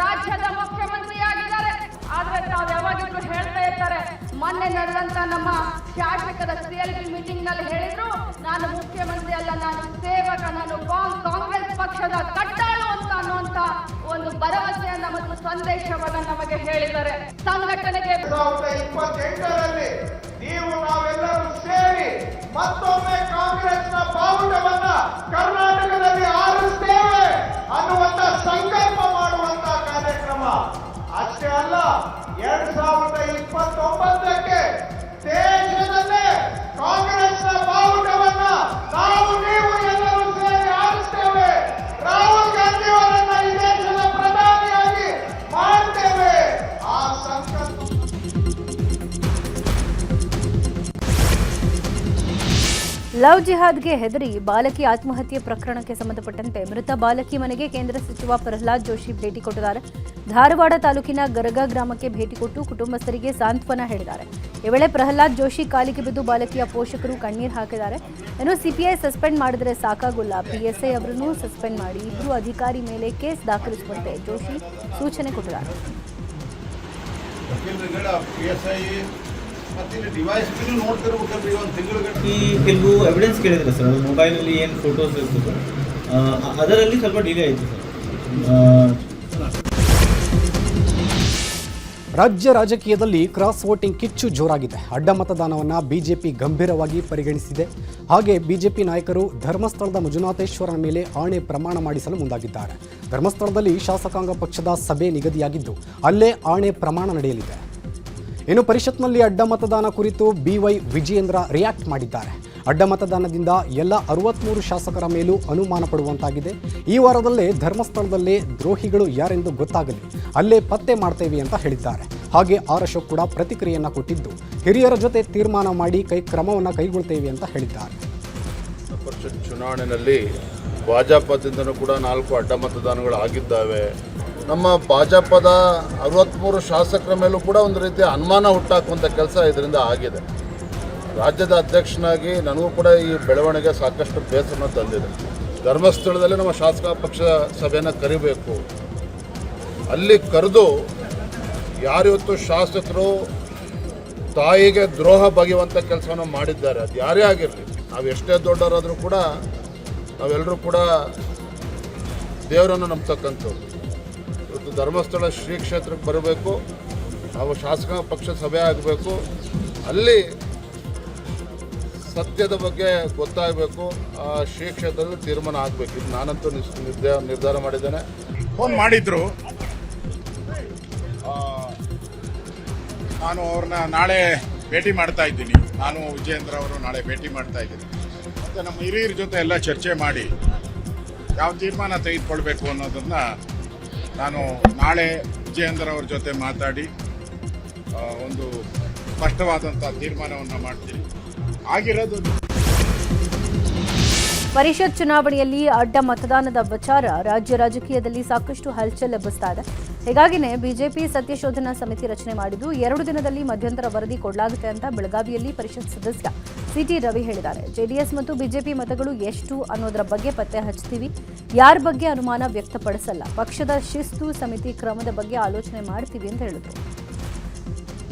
ರಾಜ್ಯದ ಮುಖ್ಯಮಂತ್ರಿಯಾಗಿದ್ದಾರೆ. ಆದ್ರೆ ತಾವು ಯಾವಾಗಿದ್ರು ಹೇಳ್ತಾ ಇರ್ತಾರೆ, ಮೊನ್ನೆ ನಡೆದಂತ ನಮ್ಮ ಶಾಸಕರ CLP ಮೀಟಿಂಗ್ ನಲ್ಲಿ ಹೇಳಿದ್ರು, ನಾನು ಮುಖ್ಯಮಂತ್ರಿ ಅಲ್ಲ, ನಾನು ಸೇವಕ, ನಾನು ಕಾಂಗ್ರೆಸ್ ಪಕ್ಷದ ಕಟ್ಟಾಳು ಅಂತ ಅನ್ನುವಂತ ಒಂದು ಭರವಸೆಯನ್ನ ಮತ್ತು ಸಂದೇಶವನ್ನ ನಮಗೆ ಹೇಳಿದ್ದಾರೆ. ಸಂಘಟನೆಗೆ 2028ರಲ್ಲಿ ನೀವು ನಾವೆಲ್ಲರೂ ಸೇರಿ ಮತ್ತೊಮ್ಮೆ ಕಾಂಗ್ರೆಸ್ನ ಬಾವುಟವನ್ನ ಕರ್ನಾಟಕದಲ್ಲಿ ಆರಿಸ್ತೇವೆ ಅನ್ನುವಂತ ಸಂಕಲ್ಪ ಮಾಡುವಂತ ಕಾರ್ಯಕ್ರಮ. ಅಷ್ಟೇ ಅಲ್ಲ, 2029ಕ್ಕೆ ದೇಶದಲ್ಲೇ ಕಾಂಗ್ರೆಸ್ನ ಬಾವುಟವನ್ನ ನಾವು ನೀವು ಎಲ್ಲರೂ ಸೇರಿ ಆರಿಸ್ತೇವೆ. ರಾಹುಲ್ ಗಾಂಧಿ ಅವರನ್ನ ಈ ದೇಶದ ಪ್ರಧಾನಿಯಾಗಿ ಮಾಡ್ತೇವೆ. ಆ ಸಂಕಲ್ಪ ಲವ್ ಜಿಹಾದ್ಗೆ ಹೆದರಿ ಬಾಲಕಿ ಆತ್ಮಹತ್ಯೆ ಪ್ರಕರಣಕ್ಕೆ ಸಂಬಂಧಪಟ್ಟಂತೆ ಮೃತ ಬಾಲಕಿ ಮನೆಗೆ ಕೇಂದ್ರ ಸಚಿವ ಪ್ರಹ್ಲಾದ್ ಜೋಶಿ ಭೇಟಿ ಕೊಟ್ಟಿದ್ದಾರೆ. ಧಾರವಾಡ ತಾಲೂಕಿನ ಗರಗ ಗ್ರಾಮಕ್ಕೆ ಭೇಟಿ ಕೊಟ್ಟು ಕುಟುಂಬಸ್ಥರಿಗೆ ಸಾಂತ್ವನ ಹೇಳಿದ್ದಾರೆ. ಈ ವೇಳೆ ಪ್ರಹ್ಲಾದ್ ಜೋಶಿ ಕಾಲಿಗೆ ಬಿದ್ದು ಬಾಲಕಿಯ ಪೋಷಕರು ಕಣ್ಣೀರು ಹಾಕಿದ್ದಾರೆ. ಇನ್ನು ಸಿಪಿಐ ಸಸ್ಪೆಂಡ್ ಮಾಡಿದರೆ ಸಾಕಾಗೋಲ್ಲ, PSI ಅವರನ್ನು ಸಸ್ಪೆಂಡ್ ಮಾಡಿ 2 ಅಧಿಕಾರಿ ಮೇಲೆ ಕೇಸ್ ದಾಖಲಿಸುವಂತೆ ಜೋಶಿ ಸೂಚನೆ ಕೊಟ್ಟಿದ್ದಾರೆ. ಈ ಕೆಲವು ಎವಿಡೆನ್ಸ್ ಕೇಳಿದ್ರೆ ಸರ್, ಅದು ಮೊಬೈಲಲ್ಲಿ ಏನು ಫೋಟೋಸ್ ಇರ್ತದೆ ಅದರಲ್ಲಿ ಸ್ವಲ್ಪ ಡಿಲೇ ಆಯಿತು ಸರ್. ರಾಜ್ಯ ರಾಜಕೀಯದಲ್ಲಿ ಕ್ರಾಸ್ ವೋಟಿಂಗ್ ಕಿಚ್ಚು ಜೋರಾಗಿದೆ. ಅಡ್ಡ ಮತದಾನವನ್ನು ಬಿಜೆಪಿ ಗಂಭೀರವಾಗಿ ಪರಿಗಣಿಸಿದೆ. ಹಾಗೆ ಬಿಜೆಪಿ ನಾಯಕರು ಧರ್ಮಸ್ಥಳದ ಮಂಜುನಾಥೇಶ್ವರನ ಮೇಲೆ ಆಣೆ ಪ್ರಮಾಣ ಮಾಡಿಸಲು ಮುಂದಾಗಿದ್ದಾರೆ. ಧರ್ಮಸ್ಥಳದಲ್ಲಿ ಶಾಸಕಾಂಗ ಪಕ್ಷದ ಸಭೆ ನಿಗದಿಯಾಗಿದ್ದು ಅಲ್ಲೇ ಆಣೆ ಪ್ರಮಾಣ ನಡೆಯಲಿದೆ. ಇನ್ನು ಪರಿಷತ್ನಲ್ಲಿ ಅಡ್ಡ ಮತದಾನ ಕುರಿತು BY ವಿಜಯೇಂದ್ರ ರಿಯಾಕ್ಟ್ ಮಾಡಿದ್ದಾರೆ. ಅಡ್ಡ ಮತದಾನದಿಂದ ಎಲ್ಲ 63 ಶಾಸಕರ ಮೇಲೂ ಅನುಮಾನ ಪಡುವಂತಾಗಿದೆ. ಈ ವಾರದಲ್ಲೇ ಧರ್ಮಸ್ಥಳದಲ್ಲೇ ದ್ರೋಹಿಗಳು ಯಾರೆಂದು ಗೊತ್ತಾಗಲಿ, ಅಲ್ಲೇ ಪತ್ತೆ ಮಾಡ್ತೇವೆ ಅಂತ ಹೇಳಿದ್ದಾರೆ. ಹಾಗೆ ಆರ್ ಅಶೋಕ್ ಕೂಡ ಪ್ರತಿಕ್ರಿಯೆಯನ್ನು ಕೊಟ್ಟಿದ್ದು, ಹಿರಿಯರ ಜೊತೆ ತೀರ್ಮಾನ ಮಾಡಿ ಕ್ರಮವನ್ನು ಕೈಗೊಳ್ತೇವೆ ಅಂತ ಹೇಳಿದ್ದಾರೆ. ಪರಿಷತ್ ಚುನಾವಣೆಯಲ್ಲಿ ಭಾಜಪದಿಂದನೂ ಕೂಡ 4 ಅಡ್ಡ ಮತದಾನಗಳು ಆಗಿದ್ದಾವೆ. ನಮ್ಮ ಭಾಜಪದ 63 ಶಾಸಕರ ಮೇಲೂ ಕೂಡ ಒಂದು ರೀತಿಯ ಅನುಮಾನ ಹುಟ್ಟಾಕುವಂಥ ಕೆಲಸ ಇದರಿಂದ ಆಗಿದೆ. ರಾಜ್ಯದ ಅಧ್ಯಕ್ಷನಾಗಿ ನನಗೂ ಕೂಡ ಈ ಬೆಳವಣಿಗೆ ಸಾಕಷ್ಟು ಬೇಸರನ ತಂದಿದೆ. ಧರ್ಮಸ್ಥಳದಲ್ಲಿ ನಮ್ಮ ಶಾಸಕ ಪಕ್ಷ ಸಭೆಯನ್ನು ಕರಿಬೇಕು. ಅಲ್ಲಿ ಕರೆದು ಯಾರಿವತ್ತು ಶಾಸಕರು ತಾಯಿಗೆ ದ್ರೋಹ ಬಗೆಯುವಂಥ ಕೆಲಸವನ್ನು ಮಾಡಿದ್ದಾರೆ, ಅದು ಯಾರೇ ಆಗಿರಲಿ, ನಾವು ಎಷ್ಟೇ ದೊಡ್ಡವರಾದರೂ ಕೂಡ ನಾವೆಲ್ಲರೂ ಕೂಡ ದೇವರನ್ನು ನಂಬ್ತಕ್ಕಂಥವ್ರು. ಇವತ್ತು ಧರ್ಮಸ್ಥಳ ಶ್ರೀ ಕ್ಷೇತ್ರಕ್ಕೆ ಬರಬೇಕು, ನಾವು ಶಾಸಕ ಪಕ್ಷ ಸಭೆ ಆಗಬೇಕು, ಅಲ್ಲಿ ಸತ್ಯದ ಬಗ್ಗೆ ಗೊತ್ತಾಗಬೇಕು, ಆ ಶ್ರೀ ಕ್ಷೇತ್ರದಲ್ಲಿ ತೀರ್ಮಾನ ಆಗಬೇಕು. ಇದು ನಾನಂತೂ ನಿರ್ಧಾರ ಮಾಡಿದ್ದೇನೆ. ಫೋನ್ ಮಾಡಿದ್ರು, ನಾನು ಅವ್ರನ್ನ ನಾಳೆ ಭೇಟಿ ಮಾಡ್ತಾ ಇದ್ದೀನಿ. ನಾನು ವಿಜಯೇಂದ್ರ ಅವರು ನಾಳೆ ಭೇಟಿ ಮಾಡ್ತಾ ಇದ್ದೀನಿ. ಮತ್ತು ನಮ್ಮ ಹಿರಿಯರ ಜೊತೆ ಎಲ್ಲ ಚರ್ಚೆ ಮಾಡಿ ಯಾವ ತೀರ್ಮಾನ ತೆಗೆದುಕೊಳ್ಬೇಕು ಅನ್ನೋದನ್ನು ನಾನು ನಾಳೆ ವಿಜಯೇಂದ್ರ ಅವ್ರ ಜೊತೆ ಮಾತಾಡಿ ಒಂದು ಸ್ಪಷ್ಟವಾದಂಥ ತೀರ್ಮಾನವನ್ನು ಮಾಡ್ತೀನಿ. ಆಗಿರೋದು ಪರಿಷತ್ ಚುನಾವಣೆಯಲ್ಲಿ ಅಡ್ಡ ಮತದಾನದ ವಿಚಾರ ರಾಜ್ಯ ರಾಜಕೀಯದಲ್ಲಿ ಸಾಕಷ್ಟು ಹಲ್ಚಲ್ ಎಬ್ಬಿಸ್ತಾ ಇದೆ. ಹೀಗಾಗಿನೇ ಬಿಜೆಪಿ ಸತ್ಯಶೋಧನಾ ಸಮಿತಿ ರಚನೆ ಮಾಡಿದ್ದು 2 ದಿನದಲ್ಲಿ ಮಧ್ಯಂತರ ವರದಿ ಕೊಡಲಾಗುತ್ತೆ ಅಂತ ಬೆಳಗಾವಿಯಲ್ಲಿ ಪರಿಷತ್ ಸದಸ್ಯ CT ರವಿ ಹೇಳಿದ್ದಾರೆ. JDS ಮತ್ತು ಬಿಜೆಪಿ ಮತಗಳು ಎಷ್ಟು ಅನ್ನೋದರ ಬಗ್ಗೆ ಪತ್ತೆ ಹಚ್ತೀವಿ, ಯಾರ ಬಗ್ಗೆ ಅನುಮಾನ ವ್ಯಕ್ತಪಡಿಸಲ್ಲ, ಪಕ್ಷದ ಶಿಸ್ತು ಸಮಿತಿ ಕ್ರಮದ ಬಗ್ಗೆ ಆಲೋಚನೆ ಮಾಡ್ತೀವಿ ಅಂತ ಹೇಳಿದರು.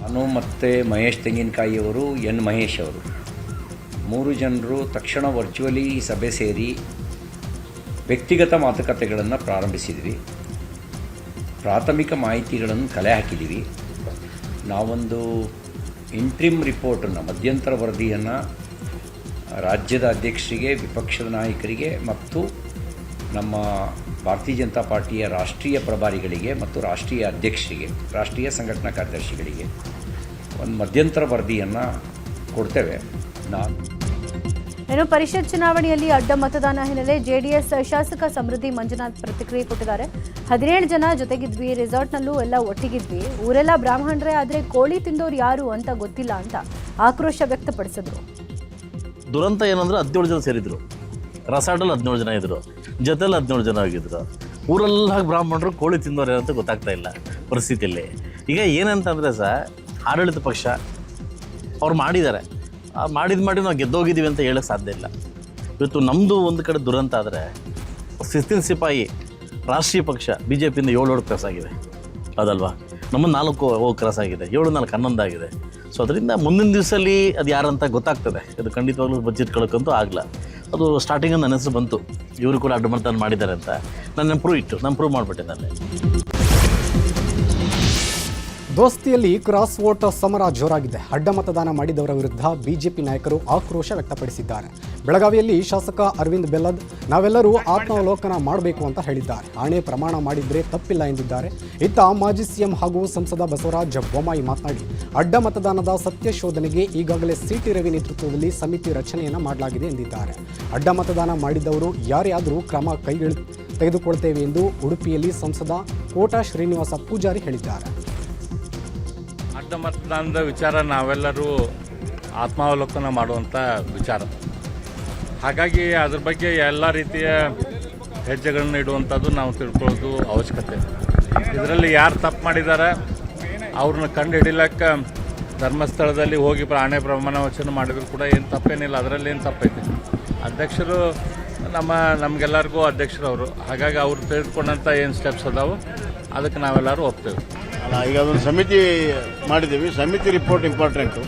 ನಾನು ಮತ್ತು ಮಹೇಶ್ ತೆಂಗಿನಕಾಯಿಯವರು, N ಮಹೇಶ್ ಅವರು 3 ಜನರು ತಕ್ಷಣ ವರ್ಚುವಲಿ ಸಭೆ ಸೇರಿ ವ್ಯಕ್ತಿಗತ ಮಾತುಕತೆಗಳನ್ನು ಪ್ರಾರಂಭಿಸಿದ್ವಿ. ಪ್ರಾಥಮಿಕ ಮಾಹಿತಿಗಳನ್ನು ಕಲೆ ಹಾಕಿದ್ದೀವಿ. ನಾವೊಂದು ಇಂಟ್ರಿಮ್ ರಿಪೋರ್ಟನ್ನು, ಮಧ್ಯಂತರ ವರದಿಯನ್ನು ರಾಜ್ಯದ ಅಧ್ಯಕ್ಷರಿಗೆ, ವಿಪಕ್ಷದ ನಾಯಕರಿಗೆ ಮತ್ತು ನಮ್ಮ ಭಾರತೀಯ ಜನತಾ ಪಾರ್ಟಿಯ ರಾಷ್ಟ್ರೀಯ ಪ್ರಭಾರಿಗಳಿಗೆ ಮತ್ತು ರಾಷ್ಟ್ರೀಯ ಅಧ್ಯಕ್ಷರಿಗೆ, ರಾಷ್ಟ್ರೀಯ ಸಂಘಟನಾ ಕಾರ್ಯದರ್ಶಿಗಳಿಗೆ ಒಂದು ಮಧ್ಯಂತರ ವರದಿಯನ್ನು ಕೊಡ್ತೇವೆ. ಇನ್ನು ಪರಿಷತ್ ಚುನಾವಣೆಯಲ್ಲಿ ಅಡ್ಡ ಮತದಾನ ಹಿನ್ನೆಲೆ ಜೆಡಿಎಸ್ ಶಾಸಕ ಸಮೃದ್ಧಿ ಮಂಜುನಾಥ್ ಪ್ರತಿಕ್ರಿಯೆ ಕೊಟ್ಟಿದ್ದಾರೆ. 17 ಜನ ಜೊತೆಗಿದ್ವಿ, ರೆಸಾರ್ಟ್ನಲ್ಲೂ ಎಲ್ಲ ಒಟ್ಟಿಗಿದ್ವಿ, ಊರೆಲ್ಲ ಬ್ರಾಹ್ಮಣರೇ, ಆದರೆ ಕೋಳಿ ತಿಂದೋರು ಯಾರು ಅಂತ ಗೊತ್ತಿಲ್ಲ ಅಂತ ಆಕ್ರೋಶ ವ್ಯಕ್ತಪಡಿಸಿದ್ರು. ದುರಂತ ಏನಂದ್ರೆ 17 ಜನ ಸೇರಿದ್ರು, ರೆಸಾರ್ಟಲ್ಲಿ 17 ಜನ ಇದ್ರು, ಜೊತೆಲಿ 17 ಜನ ಆಗಿದ್ರು. ಊರೆಲ್ಲ ಬ್ರಾಹ್ಮಣರು ಕೋಳಿ ತಿಂದೋರು ಅಂತ ಗೊತ್ತಾಗ್ತಾ ಇಲ್ಲ ಪರಿಸ್ಥಿತಿಯಲ್ಲಿ. ಈಗ ಏನಂತಂದರೆ ಆಡಳಿತ ಪಕ್ಷ ಅವ್ರು ಮಾಡಿದ್ದಾರೆ, ಮಾಡಿ ನಾವು ಗೆದ್ದೋಗಿದ್ದೀವಿ ಅಂತ ಹೇಳೋಕ್ಕೆ ಸಾಧ್ಯ ಇಲ್ಲ. ಇವತ್ತು ನಮ್ಮದು ಒಂದು ಕಡೆ ದುರಂತ ಆದರೆ ಶಿಸ್ತಿನ ಸಿಪಾಯಿ ರಾಷ್ಟ್ರೀಯ ಪಕ್ಷ BJPಯಿಂದ 7 ಕ್ರಾಸ್ ಆಗಿದೆ, ಅದಲ್ವಾ? ನಮ್ಮ 4 ಕ್ರಾಸ್ ಆಗಿದೆ, 7-4 11 ಆಗಿದೆ. ಸೊ ಅದರಿಂದ ಮುಂದಿನ ದಿವಸದಲ್ಲಿ ಅದು ಯಾರಂತ ಗೊತ್ತಾಗ್ತದೆ. ಇದು ಖಂಡಿತವಾಗ್ಲೂ ಬಜೆಟ್ ಕಳ್ಕೊಂತೂ ಆಗಲ್ಲ. ಅದು ಸ್ಟಾರ್ಟಿಂಗಲ್ಲಿ ನನ್ನ ಹೆಸರು ಬಂತು, ಇವರು ಕೂಡ ಅಡ್ಡ ಮತದಾನ ಮಾಡಿದ್ದಾರೆ ಅಂತ. ನಾನು ಪ್ರೂವ್ ಮಾಡಿಬಿಟ್ಟೆ ನಾನು. ದೋಸ್ತಿಯಲ್ಲಿ ಕ್ರಾಸ್ ವೋಟ್ ಸಮರ ಜೋರಾಗಿದೆ. ಅಡ್ಡ ಮತದಾನ ಮಾಡಿದವರ ವಿರುದ್ಧ ಬಿಜೆಪಿ ನಾಯಕರು ಆಕ್ರೋಶ ವ್ಯಕ್ತಪಡಿಸಿದ್ದಾರೆ. ಬೆಳಗಾವಿಯಲ್ಲಿ ಶಾಸಕ ಅರವಿಂದ್ ಬೆಲ್ಲದ್ ನಾವೆಲ್ಲರೂ ಆತ್ಮಾವಲೋಕನ ಮಾಡಬೇಕು ಅಂತ ಹೇಳಿದ್ದಾರೆ. ಆಣೆ ಪ್ರಮಾಣ ಮಾಡಿದ್ರೆ ತಪ್ಪಿಲ್ಲ ಎಂದಿದ್ದಾರೆ. ಇತ್ತ ಮಾಜಿ ಸಿಎಂ ಹಾಗೂ ಸಂಸದ ಬಸವರಾಜ ಬೊಮ್ಮಾಯಿ ಮಾತನಾಡಿ, ಅಡ್ಡ ಮತದಾನದ ಸತ್ಯ ಶೋಧನೆಗೆ ಈಗಾಗಲೇ ಸಿಟಿ ರವಿ ನೇತೃತ್ವದಲ್ಲಿ ಸಮಿತಿ ರಚನೆಯನ್ನು ಮಾಡಲಾಗಿದೆ ಎಂದಿದ್ದಾರೆ. ಅಡ್ಡ ಮತದಾನ ಮಾಡಿದವರು ಯಾರೇ ಆದರೂ ಕ್ರಮ ತೆಗೆದುಕೊಳ್ತೇವೆ ಎಂದು ಉಡುಪಿಯಲ್ಲಿ ಸಂಸದ ಕೋಟಾ ಶ್ರೀನಿವಾಸ ಪೂಜಾರಿ ಹೇಳಿದ್ದಾರೆ. ಅಡ್ಡ ಮತದಾನದ ವಿಚಾರ ನಾವೆಲ್ಲರೂ ಆತ್ಮಾವಲೋಕನ ಮಾಡುವಂಥ ವಿಚಾರ. ಹಾಗಾಗಿ ಅದ್ರ ಬಗ್ಗೆ ಎಲ್ಲ ರೀತಿಯ ಹೆಜ್ಜೆಗಳನ್ನ ಇಡುವಂಥದ್ದು ನಾವು ತಿಳ್ಕೊಳ್ಳೋದು ಅವಶ್ಯಕತೆ. ಇದರಲ್ಲಿ ಯಾರು ತಪ್ಪು ಮಾಡಿದ್ದಾರೆ ಅವ್ರನ್ನ ಕಂಡು ಹಿಡಿಲಕ್ಕೆ ಧರ್ಮಸ್ಥಳದಲ್ಲಿ ಹೋಗಿ ಆಣೆ ಪ್ರಮಾಣ ವಚನ ಮಾಡಿದ್ರು ಕೂಡ ಏನು ತಪ್ಪೇನಿಲ್ಲ, ಅದರಲ್ಲಿ ಏನು ತಪ್ಪೈತೆ. ಅಧ್ಯಕ್ಷರು ನಮಗೆಲ್ಲರಿಗೂ ಅಧ್ಯಕ್ಷರವರು, ಹಾಗಾಗಿ ಅವ್ರು ತೆಗೆದುಕೊಂಡಂಥ ಏನು ಸ್ಟೆಪ್ಸ್ ಅದಾವೆ ಅದಕ್ಕೆ ನಾವೆಲ್ಲರೂ ಒಪ್ತೇವೆ. ಅಲ್ಲ, ಈಗ ಅದೊಂದು ಸಮಿತಿ ಮಾಡಿದ್ದೀವಿ. ಸಮಿತಿ ರಿಪೋರ್ಟ್ ಇಂಪಾರ್ಟೆಂಟು.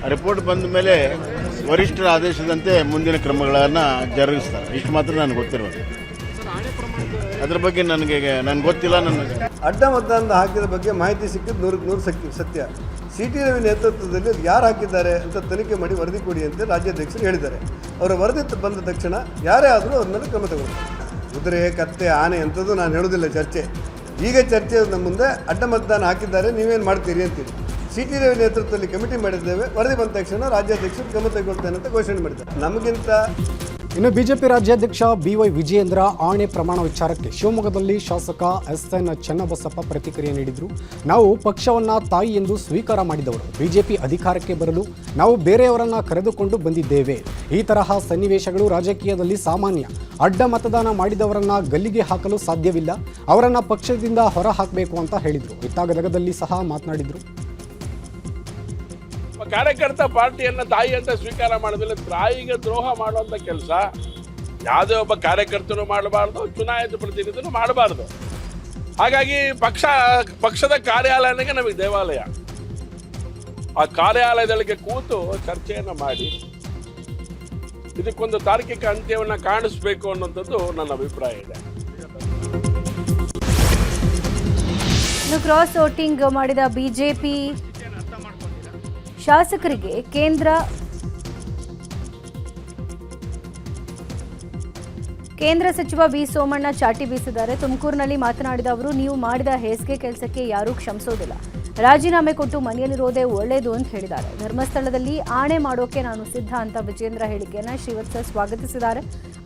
ಆ ರಿಪೋರ್ಟ್ ಬಂದ ಮೇಲೆ ವರಿಷ್ಠರ ಆದೇಶದಂತೆ ಮುಂದಿನ ಕ್ರಮಗಳನ್ನು ಜರುಗಿಸ್ತಾರೆ. ಇಷ್ಟು ಮಾತ್ರ ನನಗೆ ಗೊತ್ತಿರೋದು. ಅದ್ರ ಬಗ್ಗೆ ನನಗೆ ಗೊತ್ತಿಲ್ಲ. ಅಡ್ಡ ಮತದಾನದ ಹಾಕಿದ ಬಗ್ಗೆ ಮಾಹಿತಿ ಸಿಕ್ಕಿದ್ದು 100% ಸತ್ಯ. ಸಿಟಿ ರವಿ ನೇತೃತ್ವದಲ್ಲಿ ಅದು ಯಾರು ಹಾಕಿದ್ದಾರೆ ಅಂತ ತನಿಖೆ ಮಾಡಿ ವರದಿ ಕೊಡಿ ಅಂತ ರಾಜ್ಯಾಧ್ಯಕ್ಷರು ಹೇಳಿದ್ದಾರೆ. ಅವರ ವರದಿ ಬಂದ ತಕ್ಷಣ ಯಾರೇ ಆದರೂ ಅವ್ರ ಮೇಲೆ ಕ್ರಮ ತಗೊಳ್ತಾರೆ. ಕುದುರೆ, ಕತ್ತೆ, ಆನೆ ಅಂಥದ್ದು ನಾನು ಹೇಳೋದಿಲ್ಲ ಚರ್ಚೆ. ಈಗ ಚರ್ಚೆ ನಮ್ಮ ಮುಂದೆ ಅಡ್ಡ ಮತದಾನ ಹಾಕಿದ್ದಾರೆ, ನೀವೇನು ಮಾಡ್ತೀರಿ ಅಂತೀರಿ. ಸಿಟಿ ರವಿ ನೇತೃತ್ವದಲ್ಲಿ ಕಮಿಟಿ ಮಾಡಿದ್ದೇವೆ. ವರದಿ ಬಂದ ತಕ್ಷಣ ರಾಜ್ಯಾಧ್ಯಕ್ಷರು ಕ್ರಮ ತೆಗೆದುಕೊಳ್ತೇನೆ ಅಂತ ಘೋಷಣೆ ಮಾಡಿದ್ದಾರೆ. ನಮಗಿಂತ ಇನ್ನು ಬಿಜೆಪಿ ರಾಜ್ಯಾಧ್ಯಕ್ಷ BY ವಿಜಯೇಂದ್ರ ಆಣೆ ಪ್ರಮಾಣ ವಿಚಾರಕ್ಕೆ ಶಿವಮೊಗ್ಗದಲ್ಲಿ ಶಾಸಕ SN ಚನ್ನಬಸಪ್ಪ ಪ್ರತಿಕ್ರಿಯೆ ನೀಡಿದರು. ನಾವು ಪಕ್ಷವನ್ನ ತಾಯಿ ಎಂದು ಸ್ವೀಕಾರ ಮಾಡಿದವರು. ಬಿಜೆಪಿ ಅಧಿಕಾರಕ್ಕೆ ಬರಲು ನಾವು ಬೇರೆಯವರನ್ನ ಕರೆದುಕೊಂಡು ಬಂದಿದ್ದೇವೆ. ಈ ತರಹ ಸನ್ನಿವೇಶಗಳು ರಾಜಕೀಯದಲ್ಲಿ ಸಾಮಾನ್ಯ. ಅಡ್ಡ ಮತದಾನ ಮಾಡಿದವರನ್ನ ಗಲ್ಲಿಗೆ ಹಾಕಲು ಸಾಧ್ಯವಿಲ್ಲ, ಅವರನ್ನ ಪಕ್ಷದಿಂದ ಹೊರ ಹಾಕಬೇಕು ಅಂತ ಹೇಳಿದರು. ಇತ್ತ ಗದಗದಲ್ಲಿ ಸಹ ಮಾತನಾಡಿದರು. ಕಾರ್ಯಕರ್ತ ಪಾರ್ಟಿಯನ್ನ ತಾಯಿ ಅಂತ ಸ್ವೀಕಾರ ಮಾಡೋದಿಲ್ಲ. ತಾಯಿಗೆ ದ್ರೋಹ ಮಾಡುವಂತ ಕೆಲಸ ಯಾವುದೇ ಒಬ್ಬ ಕಾರ್ಯಕರ್ತನು ಮಾಡಬಾರ್ದು, ಚುನಾಯಿತ ಪ್ರತಿನಿಧಿನೂ ಮಾಡಬಾರ್ದು. ಹಾಗಾಗಿ ಪಕ್ಷದ ಕಾರ್ಯಾಲಯನಿಗೆ ನಮಗೆ ದೇವಾಲಯ. ಆ ಕಾರ್ಯಾಲಯದೊಳಗೆ ಕೂತು ಚರ್ಚೆಯನ್ನ ಮಾಡಿ ಇದಕ್ಕೊಂದು ತಾರ್ಕಿಕ ಅಂತ್ಯವನ್ನ ಕಾಣಿಸ್ಬೇಕು ಅನ್ನೋಂಥದ್ದು ನನ್ನ ಅಭಿಪ್ರಾಯ ಇದೆ. ಕ್ರಾಸ್ ವೋಟಿಂಗ್ ಮಾಡಿದ ಬಿಜೆಪಿ ಶಾಸಕರಿಗೆ ಕೇಂದ್ರ ಸಚಿವ ವಿ ಸೋಮಣ್ಣ ಚಾಟಿ ಬೀಸಿದ್ದಾರೆ. ತುಮಕೂರಿನಲ್ಲಿ ಮಾತನಾಡಿದ ಅವರು, ನೀವು ಮಾಡಿದ ಹೇಸಿಗೆ ಕೆಲಸಕ್ಕೆ ಯಾರೂ ಕ್ಷಮಿಸೋದಿಲ್ಲ, ರಾಜೀನಾಮೆ ಕೊಟ್ಟು ಮನೆಯಲ್ಲಿರೋದೇ ಒಳ್ಳೆಯದು ಅಂತ ಹೇಳಿದ್ದಾರೆ. ಧರ್ಮಸ್ಥಳದಲ್ಲಿ ಆಣೆ ಮಾಡೋಕೆ ನಾನು ಸಿದ್ಧ ಅಂತ ವಿಜೇಂದ್ರ ಹೇಳಿಕೆಯನ್ನು ಶ್ರೀವತ್ಸ ಸ್ವಾಗತಿಸಿದ್ದಾರೆ.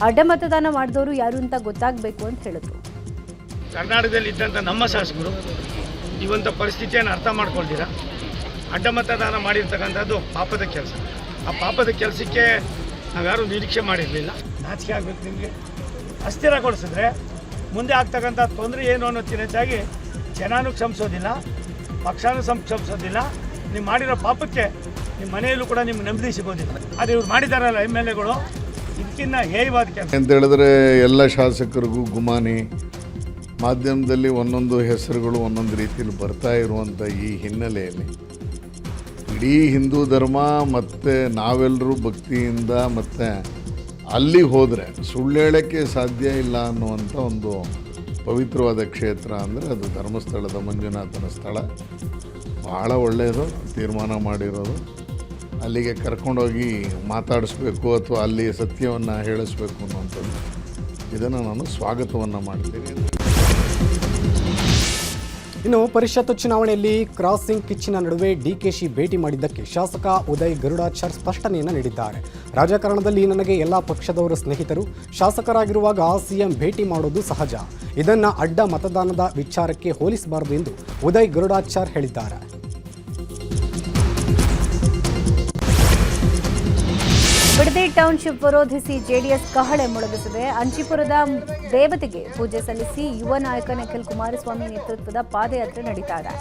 ಅಡ್ಡ ಮತದಾನ ಮಾಡಿದವರು ಯಾರು ಅಂತ ಗೊತ್ತಾಗಬೇಕು ಅಂತ ಹೇಳಿದ್ರು. ಕರ್ನಾಟಕದಲ್ಲಿ ಇದ್ದಂಥ ನಮ್ಮ ಶಾಸಕರು ಇವಂಥ ಪರಿಸ್ಥಿತಿಯನ್ನು ಅರ್ಥ ಮಾಡ್ಕೊಳ್ತೀರಾ? ಅಡ್ಡ ಮತದಾನ ಮಾಡಿರ್ತಕ್ಕಂಥದ್ದು ಪಾಪದ ಕೆಲಸ. ಆ ಪಾಪದ ಕೆಲಸಕ್ಕೆ ನಾವ್ಯಾರೂ ನಿರೀಕ್ಷೆ ಮಾಡಿರಲಿಲ್ಲ. ನಾಚಿಕೆ ಆಗಬೇಕು ನಿಮಗೆ. ಅಸ್ಥಿರಗೊಳಿಸಿದ್ರೆ ಮುಂದೆ ಆಗ್ತಕ್ಕಂಥ ತೊಂದರೆ ಏನು ಅನ್ನೋದಕ್ಕಿಂತ ಹೆಚ್ಚಾಗಿ ಜನನೂ ಕ್ಷಮಿಸೋದಿಲ್ಲ, ಪಕ್ಷನೂ ಕ್ಷಮಿಸೋದಿಲ್ಲ. ನೀವು ಮಾಡಿರೋ ಪಾಪಕ್ಕೆ ನಿಮ್ಮ ಮನೆಯಲ್ಲೂ ಕೂಡ ನಿಮ್ಗೆ ನೆಮ್ಮದಿ ಸಿಗೋದಿಲ್ಲ. ಅದು ಇವ್ರು ಮಾಡಿದಾರಲ್ಲ MLAಗಳು, ಇದಕ್ಕಿಂತ ಹೇಯವಾದ ಕೆಲಸ ಅಂತ ಹೇಳಿದ್ರೆ ಎಲ್ಲ ಶಾಸಕರಿಗೂ ಗುಮಾನಿ. ಮಾಧ್ಯಮದಲ್ಲಿ ಒಂದೊಂದು ಹೆಸರುಗಳು ಒಂದೊಂದು ರೀತಿಯಲ್ಲಿ ಬರ್ತಾ ಇರುವಂಥ ಈ ಹಿನ್ನೆಲೆಯಲ್ಲಿ ಇಡೀ ಹಿಂದೂ ಧರ್ಮ ಮತ್ತು ನಾವೆಲ್ಲರೂ ಭಕ್ತಿಯಿಂದ ಮತ್ತು ಅಲ್ಲಿ ಹೋದರೆ ಸುಳ್ಳು ಹೇಳೋಕ್ಕೆ ಸಾಧ್ಯ ಇಲ್ಲ ಅನ್ನುವಂಥ ಒಂದು ಪವಿತ್ರವಾದ ಕ್ಷೇತ್ರ ಅಂದರೆ ಅದು ಧರ್ಮಸ್ಥಳದ ಮಂಜುನಾಥನ ಸ್ಥಳ. ಭಾಳ ಒಳ್ಳೆಯದು ತೀರ್ಮಾನ ಮಾಡಿರೋದು. ಅಲ್ಲಿಗೆ ಕರ್ಕೊಂಡೋಗಿ ಮಾತಾಡಿಸ್ಬೇಕು ಅಥವಾ ಅಲ್ಲಿ ಸತ್ಯವನ್ನು ಹೇಳಿಸ್ಬೇಕು ಅನ್ನುವಂಥದ್ದು ಇದನ್ನು ನಾನು ಸ್ವಾಗತವನ್ನು ಮಾಡ್ತೀನಿ. ಇನ್ನು ಪರಿಷತ್ ಚುನಾವಣೆಯಲ್ಲಿ ಕ್ರಾಸಿಂಗ್ ಕಿಚ್ಚಿನ ನಡುವೆ ಡಿಕೆಶಿ ಭೇಟಿ ಮಾಡಿದ್ದಕ್ಕೆ ಶಾಸಕ ಉದಯ್ ಗರುಡಾಚಾರ್ ಸ್ಪಷ್ಟನೆಯನ್ನು ನೀಡಿದ್ದಾರೆ. ರಾಜಕಾರಣದಲ್ಲಿ ನನಗೆ ಎಲ್ಲ ಪಕ್ಷದವರು ಸ್ನೇಹಿತರು, ಶಾಸಕರಾಗಿರುವಾಗ ಸಿಎಂ ಭೇಟಿ ಮಾಡೋದು ಸಹಜ, ಇದನ್ನು ಅಡ್ಡ ಮತದಾನದ ವಿಚಾರಕ್ಕೆ ಹೋಲಿಸಬಾರದು ಎಂದು ಉದಯ್ ಗರುಡಾಚಾರ್ ಹೇಳಿದ್ದಾರೆ. ಬಿಡದಿ ಟೌನ್ಶಿಪ್ ವಿರೋಧಿಸಿ ಜೆಡಿಎಸ್ ಕಹಳೆ ಮೊಳಗಿಸಿದೆ. ಅಂಚಿಪುರದ ದೇವತೆಗೆ ಪೂಜೆ ಸಲ್ಲಿಸಿ ಯುವ ನಾಯಕ ನಿಖಿಲ್ ಕುಮಾರಸ್ವಾಮಿ ನೇತೃತ್ವದ ಪಾದಯಾತ್ರೆ ನಡೀತಾ ಇದೆ.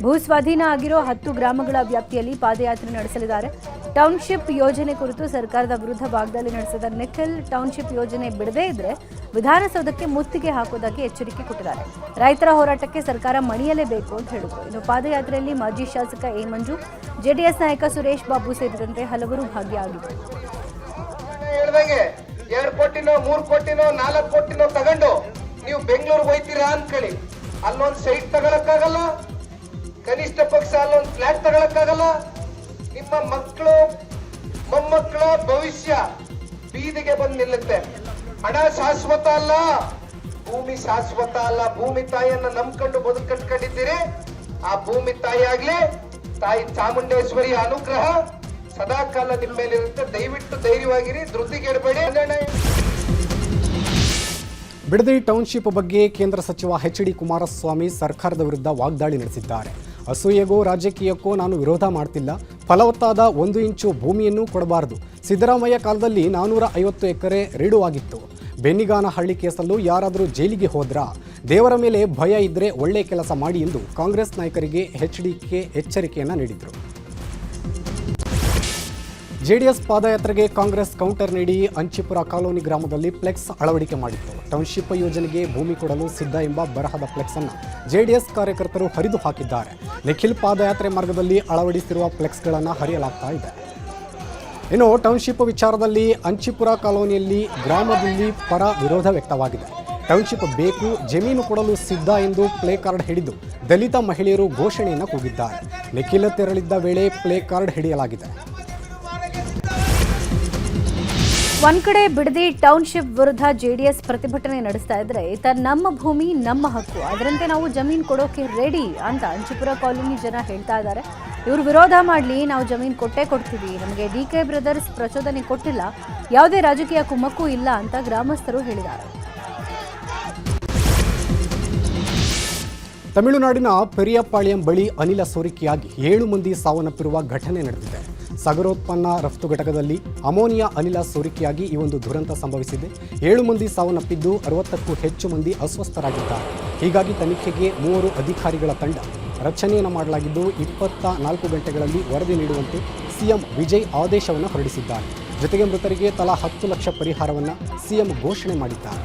ಭೂ ಸ್ವಾಧೀನ ಆಗಿರೋ 10 ಗ್ರಾಮಗಳ ವ್ಯಾಪ್ತಿಯಲ್ಲಿ ಪಾದಯಾತ್ರೆ ನಡೆಸಲಿದ್ದಾರೆ. ಟೌನ್ಶಿಪ್ ಯೋಜನೆ ಕುರಿತು ಸರ್ಕಾರದ ವಿರುದ್ಧ ಭಾಗದಲ್ಲಿ ನಡೆಸಿದ ನಿಖಿಲ್ ಟೌನ್ಶಿಪ್ ಯೋಜನೆ ಬಿಡದೇ ಇದ್ರೆ ವಿಧಾನಸೌಧಕ್ಕೆ ಮುತ್ತಿಗೆ ಹಾಕುವುದಾಗಿ ಎಚ್ಚರಿಕೆ ಕೊಟ್ಟಿದ್ದಾರೆ. ರೈತರ ಹೋರಾಟಕ್ಕೆ ಸರ್ಕಾರ ಮಣಿಯಲೇಬೇಕು ಅಂತ ಹೇಳಿದರು. ಇನ್ನು ಪಾದಯಾತ್ರೆಯಲ್ಲಿ ಮಾಜಿ ಶಾಸಕ ಎ ಮಂಜು, ಜೆಡಿಎಸ್ ನಾಯಕ ಸುರೇಶ್ ಬಾಬು ಸೇರಿದಂತೆ ಹಲವರು ಭಾಗಿಯಾಗಿದ್ದರು. 2 ಕೋಟಿನೋ 3 ಕೋಟಿನೋ 4 ಕೋಟಿನೋ ತಗೊಂಡು ನೀವು ಬೆಂಗಳೂರಿಗೆ ಹೋಯ್ತೀರಾ ಅನ್ಕೊಳ್ಳಿ, ಅಲ್ಲೊಂದು ಸೈಟ್ ತಗೊಳಕ್ಕಾಗಲ್ಲ, ಕನಿಷ್ಠ ಪಕ್ಷ ಅಲ್ಲೊಂದು ಫ್ಲಾಟ್ ತಗೊಳಕ್ಕಾಗಲ್ಲ. ನಿಮ್ಮ ಮಕ್ಕಳು ಮೊಮ್ಮಕ್ಕಳ ಭವಿಷ್ಯ ಬೀದಿಗೆ ಬಂದು ನಿಲ್ಲುತ್ತೆ. ಹಣ ಶಾಶ್ವತ ಅಲ್ಲ, ಭೂಮಿ ಶಾಶ್ವತ ಅಲ್ಲ. ಭೂಮಿ ತಾಯಿಯನ್ನ ನಂಬ್ಕೊಂಡು ಬದುಕು ಕಟ್ಕೊಂಡಿದ್ದೀರಿ. ಆ ಭೂಮಿ ತಾಯಿ ಆಗ್ಲಿ, ತಾಯಿ ಚಾಮುಂಡೇಶ್ವರಿ ಅನುಗ್ರಹ ಸದಾಕಾಲ ನಿಮ್ಮ ಮೇಲಿರುತ್ತೆ. ದಯವಿಟ್ಟು ಧೈರ್ಯವಾಗಿರಿ, ಧೃತಿಗೆಡಬೇಡಿ. ಬಿಡದಿ ಟೌನ್ಶಿಪ್ ಬಗ್ಗೆ ಕೇಂದ್ರ ಸಚಿವ ಎಚ್.ಡಿ. ಕುಮಾರಸ್ವಾಮಿ ಸರ್ಕಾರದ ವಿರುದ್ಧ ವಾಗ್ದಾಳಿ ನಡೆಸಿದ್ದಾರೆ. ಅಸೂಯೆಗೋ ರಾಜಕೀಯಕ್ಕೋ ನಾನು ವಿರೋಧ ಮಾಡ್ತಿಲ್ಲ, ಫಲವತ್ತಾದ 1 ಇಂಚು ಭೂಮಿಯನ್ನು ಕೊಡಬಾರದು. ಸಿದ್ದರಾಮಯ್ಯ ಕಾಲದಲ್ಲಿ 450 ಎಕರೆ ರೀಡುವಾಗಿತ್ತು. ಬೆನ್ನಿಗಾನಹಳ್ಳಿ ಕೇಸಲ್ಲೂ ಯಾರಾದರೂ ಜೈಲಿಗೆ ಹೋದ್ರಾ? ದೇವರ ಮೇಲೆ ಭಯ ಇದ್ದರೆ ಒಳ್ಳೆ ಕೆಲಸ ಮಾಡಿ ಎಂದು ಕಾಂಗ್ರೆಸ್ ನಾಯಕರಿಗೆ ಎಚ್.ಡಿ.ಕೆ ಎಚ್ಚರಿಕೆಯನ್ನು ನೀಡಿದರು. ಜೆಡಿಎಸ್ ಪಾದಯಾತ್ರೆಗೆ ಕಾಂಗ್ರೆಸ್ ಕೌಂಟರ್ ನೀಡಿ ಅಂಚಿಪುರ ಕಾಲೋನಿ ಗ್ರಾಮದಲ್ಲಿ ಫ್ಲೆಕ್ಸ್ ಅಳವಡಿಕೆ ಮಾಡಿತ್ತು. ಟೌನ್ಶಿಪ್ ಯೋಜನೆಗೆ ಭೂಮಿ ಕೊಡಲು ಸಿದ್ಧ ಎಂಬ ಬರಹದ ಫ್ಲೆಕ್ಸ್ ಅನ್ನು ಜೆಡಿಎಸ್ ಕಾರ್ಯಕರ್ತರು ಹರಿದು ಹಾಕಿದ್ದಾರೆ. ನಿಖಿಲ್ ಪಾದಯಾತ್ರೆ ಮಾರ್ಗದಲ್ಲಿ ಅಳವಡಿಸಿರುವ ಫ್ಲೆಕ್ಸ್ಗಳನ್ನು ಹರಿಯಲಾಗ್ತಾ ಇದೆ. ಇನ್ನು ಟೌನ್ಶಿಪ್ ವಿಚಾರದಲ್ಲಿ ಅಂಚಿಪುರ ಕಾಲೋನಿಯಲ್ಲಿ ಗ್ರಾಮದಲ್ಲಿ ಪರ ವಿರೋಧ ವ್ಯಕ್ತವಾಗಿದೆ. ಟೌನ್ಶಿಪ್ ಬೇಕು, ಜಮೀನು ಕೊಡಲು ಸಿದ್ಧ ಎಂದು ಪ್ಲೇ ಕಾರ್ಡ್ ಹಿಡಿದು ದಲಿತ ಮಹಿಳೆಯರು ಘೋಷಣೆಯನ್ನು ಕೂಗಿದ್ದಾರೆ. ನಿಖಿಲ್ ತೆರಳಿದ್ದ ವೇಳೆ ಪ್ಲೇ ಕಾರ್ಡ್ ಹಿಡಿಯಲಾಗಿದೆ. ಒಂದ್ ಕಡೆ ಬಿಡದಿ ಟೌನ್ಶಿಪ್ ವಿರುದ್ಧ ಜೆಡಿಎಸ್ ಪ್ರತಿಭಟನೆ ನಡೆಸ್ತಾ ಇದ್ರೆ, ಇತ್ತ ನಮ್ಮ ಭೂಮಿ ನಮ್ಮ ಹಕ್ಕು, ಅದರಂತೆ ನಾವು ಜಮೀನು ಕೊಡೋಕೆ ರೆಡಿ ಅಂತ ಅಂಚಿಪುರ ಕಾಲೋನಿ ಜನ ಹೇಳ್ತಾ ಇದ್ದಾರೆ. ಇವರು ವಿರೋಧ ಮಾಡಲಿ, ನಾವು ಜಮೀನು ಕೊಟ್ಟೇ ಕೊಡ್ತೀವಿ, ನಮಗೆ ಡಿಕೆ ಬ್ರದರ್ಸ್ ಪ್ರಚೋದನೆ ಕೊಟ್ಟಿಲ್ಲ, ಯಾವುದೇ ರಾಜಕೀಯ ಕುಮ್ಮಕ್ಕೂ ಇಲ್ಲ ಅಂತ ಗ್ರಾಮಸ್ಥರು ಹೇಳಿದ್ದಾರೆ. ತಮಿಳುನಾಡಿನ ಪೆರಿಯಪಾಳ್ಯಂ ಬಳಿ ಅನಿಲ ಸೋರಿಕೆಯಾಗಿ 7 ಮಂದಿ ಸಾವನ್ನಪ್ಪಿರುವ ಘಟನೆ ನಡೆದಿದೆ. ಸಾಗರೋತ್ಪನ್ನ ರಫ್ತು ಘಟಕದಲ್ಲಿ ಅಮೋನಿಯಾ ಅನಿಲ ಸೋರಿಕೆಯಾಗಿ ಈ ಒಂದು ದುರಂತ ಸಂಭವಿಸಿದೆ. 7 ಮಂದಿ ಸಾವನ್ನಪ್ಪಿದ್ದು 60ಕ್ಕೂ ಹೆಚ್ಚು ಮಂದಿ ಅಸ್ವಸ್ಥರಾಗಿದ್ದಾರೆ. ಹೀಗಾಗಿ ತನಿಖೆಗೆ 3 ಅಧಿಕಾರಿಗಳ ತಂಡ ರಚನೆಯನ್ನು ಮಾಡಲಾಗಿದ್ದು 24 ಗಂಟೆಗಳಲ್ಲಿ ವರದಿ ನೀಡುವಂತೆ ಸಿಎಂ ವಿಜಯ್ ಆದೇಶವನ್ನು ಹೊರಡಿಸಿದ್ದಾರೆ. ಜೊತೆಗೆ ಮೃತರಿಗೆ ತಲಾ 10 ಲಕ್ಷ ಪರಿಹಾರವನ್ನು ಸಿಎಂ ಘೋಷಣೆ ಮಾಡಿದ್ದಾರೆ.